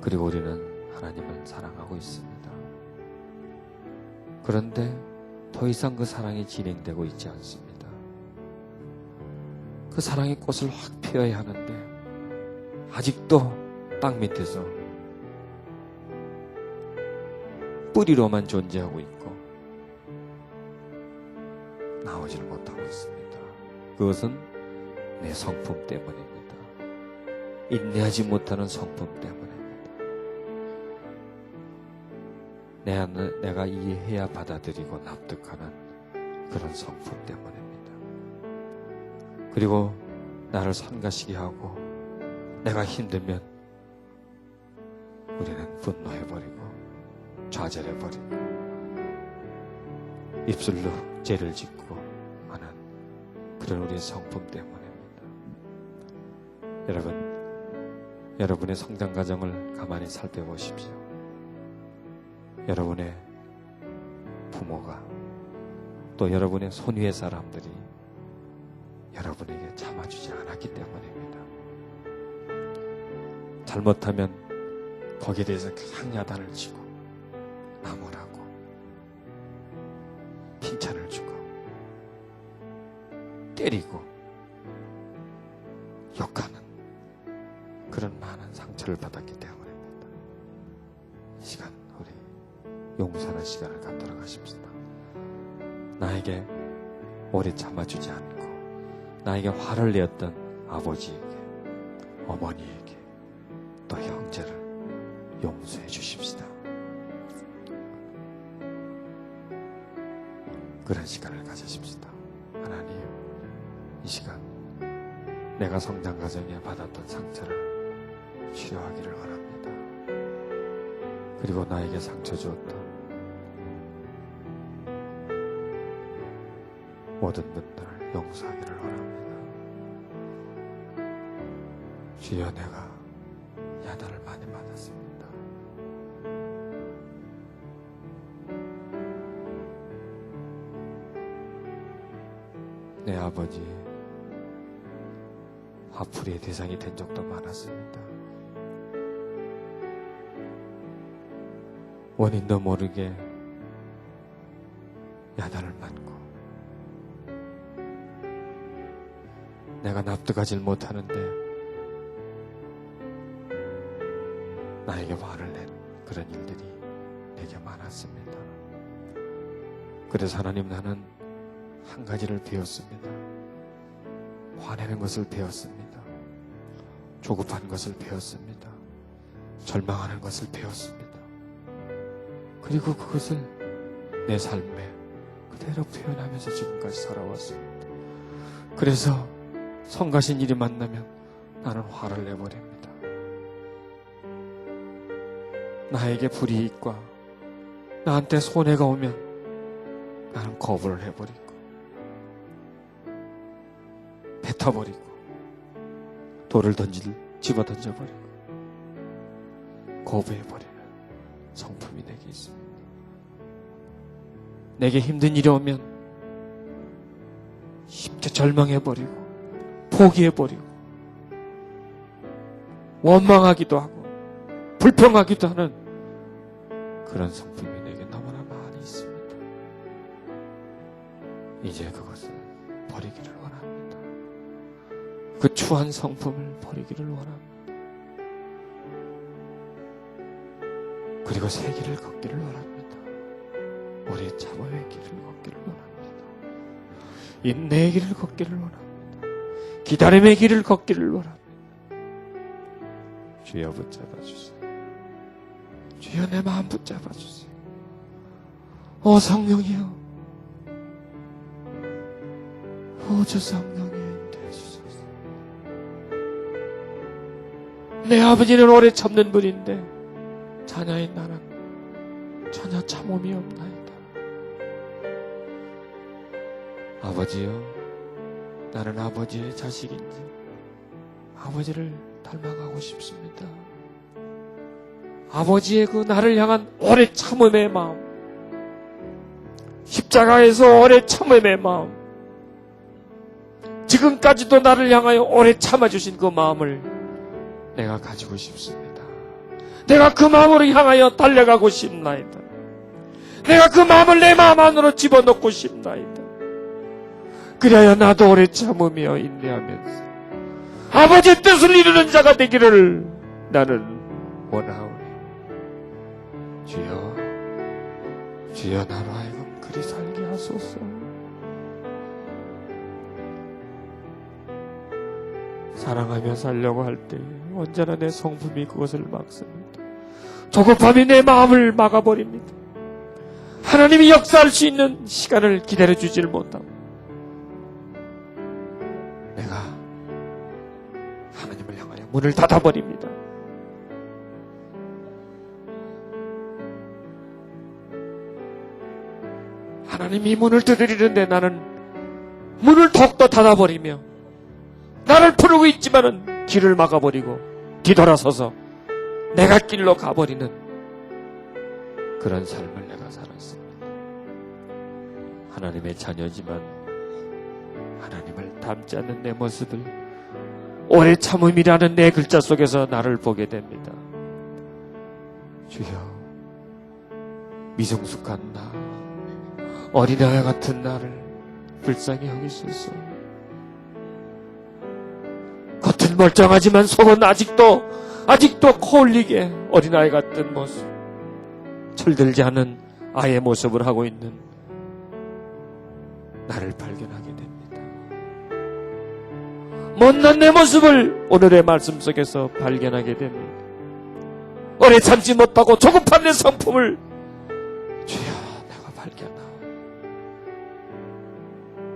그리고 우리는 하나님을 사랑하고 있습니다. 그런데 더 이상 그 사랑이 진행되고 있지 않습니다. 그 사랑의 꽃을 확 피워야 하는데 아직도 땅 밑에서 뿌리로만 존재하고 있고 나오지를 못하고 있습니다. 그것은 내 성품 때문입니다. 인내하지 못하는 성품 때문입니다. 내가 이해해야 받아들이고 납득하는 그런 성품 때문입니다. 그리고 나를 성가시게 하고 내가 힘들면 우리는 분노해버리고 좌절해버리고 입술로 죄를 짓고 하는 그런 우리의 성품 때문입니다. 여러분의 성장 과정을 가만히 살펴보십시오. 여러분의 부모가 또 여러분의 손위의 사람들이 여러분에게 참아주지 않았기 때문입니다. 잘못하면 거기에 대해서 상야단을 치고 나무라고 칭찬을 주고 때리고 욕하는 그런 많은 상처를 받았기 때문입니다. 이 시간 우리 용서하는 시간을 갖도록 하십시다. 나에게 오래 참아주지 않고 나에게 화를 내었던 아버지에게, 어머니에게, 또 형제를 용서해 주십시다. 그런 시간을 가지십시다. 하나님, 이 시간 내가 성장 과정에 받았던 상처를 치료하기를 원합니다. 그리고 나에게 상처 주었던 모든 분들을 용서하기를 원합니다. 주여, 내가 야단을 많이 받았습니다. 내 아버지 화풀이의 대상이 된 적도 많았습니다. 원인도 모르게 야단을 맞고 내가 납득하지 못하는데 나에게 화를 낸 그런 일들이 내게 많았습니다. 그래서 하나님, 나는 한 가지를 배웠습니다. 화내는 것을 배웠습니다. 조급한 것을 배웠습니다. 절망하는 것을 배웠습니다. 그리고 그것을 내 삶에 그대로 표현하면서 지금까지 살아왔습니다. 그래서 성가신 일이 만나면 나는 화를 내버립니다. 나에게 불이익과 나한테 손해가 오면 나는 거부를 해버리고 뱉어버리고 돌을 집어 던져버리고 거부해버리는 성품이 내게 있습니다. 내게 힘든 일이 오면 쉽게 절망해버리고 포기해버리고 원망하기도 하고 불평하기도 하는 그런 성품이 내게 너무나 많이 있습니다. 이제 그것을 버리기를 원합니다. 그 추한 성품을 버리기를 원합니다. 그리고 새 길을 걷기를 원합니다. 우리의 참음의 길을 걷기를 원합니다. 인내의 길을 걷기를 원합니다. 기다림의 길을 걷기를 원합니다. 주여 붙잡아 주세요. 주여 내 마음 붙잡아 주세요. 오 성령이여, 오 주 성령이여 인도해 주소서. 내 아버지는 오래 참는 분인데 자녀인 나는 전혀 참음이 없나이다. 아버지여, 나는 아버지의 자식인지 아버지를 닮아가고 싶습니다. 아버지의 그 나를 향한 오래 참음의 마음, 십자가에서 오래 참음의 마음, 지금까지도 나를 향하여 오래 참아주신 그 마음을 내가 가지고 싶습니다. 내가 그 마음으로 향하여 달려가고 싶나이다. 내가 그 마음을 내 마음 안으로 집어넣고 싶나이다. 그래야 나도 오래 참으며 인내하면서 아버지의 뜻을 이루는 자가 되기를 나는 원하오니, 주여, 주여 나로 하여금 그리 살게 하소서. 사랑하며 살려고 할 때 언제나 내 성품이 그것을 막습니다. 조급함이 내 마음을 막아버립니다. 하나님이 역사할 수 있는 시간을 기다려주질 못하고 내가 하나님을 향하여 문을 닫아버립니다. 하나님이 문을 두드리는데 나는 문을 더욱더 닫아버리며 나를 부르고 있지만은 길을 막아버리고 뒤돌아서서 내가 길로 가버리는 그런 삶을 내가 살았습니다. 하나님의 자녀지만 하나님을 닮지 않는 내 모습을 오래 참음이라는 내 글자 속에서 나를 보게 됩니다. 주여, 미성숙한 나, 어린아이 같은 나를 불쌍히 여기소서. 겉은 멀쩡하지만 속은 아직도 코올리게 어린아이 같은 모습, 철들지 않은 아이의 모습을 하고 있는 나를 발견하게 됩니다. 못난 내 모습을 오늘의 말씀 속에서 발견하게 됩니다. 오래 참지 못하고 조급한 내 성품을 주여 내가 발견하오.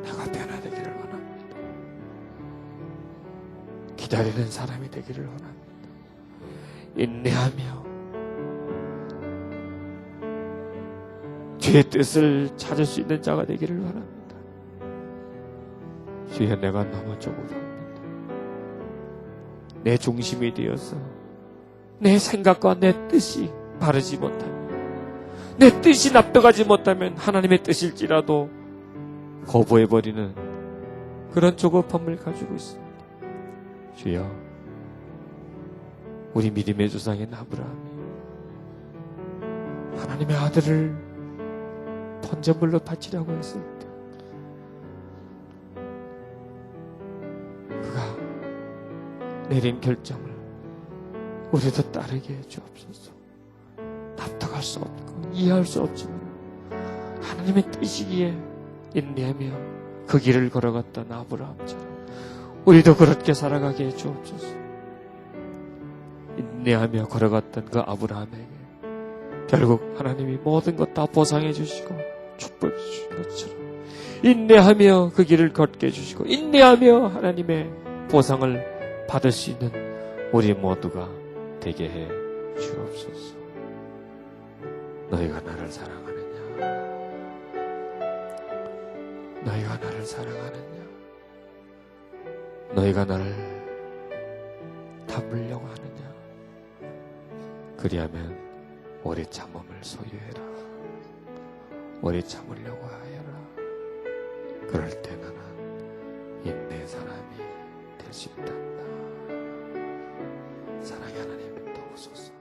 내가 변화되기를 원합니다. 기다리는 사람이 되기를 원합니다. 인내하며 주의 뜻을 찾을 수 있는 자가 되기를 원합니다. 주여 내가 너무 조급합니다. 내 중심이 되어서 내 생각과 내 뜻이 바르지 못하면, 내 뜻이 납득하지 못하면 하나님의 뜻일지라도 거부해버리는 그런 조급함을 가지고 있습니다. 주여, 우리 믿음의 조상인 아브라함이 하나님의 아들을 번제물로 바치려고 했을 때 그가 내린 결정을 우리도 따르게 해 주옵소서. 납득할 수 없고 이해할 수 없지만 하나님의 뜻이기에 인내하며 그 길을 걸어갔던 아브라함처럼 우리도 그렇게 살아가게 해 주옵소서. 인내하며 걸어갔던 그 아브라함에게 결국 하나님이 모든 것 다 보상해 주시고 축복해 주신 것처럼 인내하며 그 길을 걷게 해주시고 인내하며 하나님의 보상을 받을 수 있는 우리 모두가 되게 해 주옵소서. 너희가 나를 사랑하느냐? 너희가 나를 사랑하느냐? 너희가 나를 담으려고 하느냐? 그리하면 오래 참음을 소유해라. 오래 참으려고 하여라. 그럴 때 나는 인내의 사람이 될 수 있단다. 사랑의 하나님 도우소서.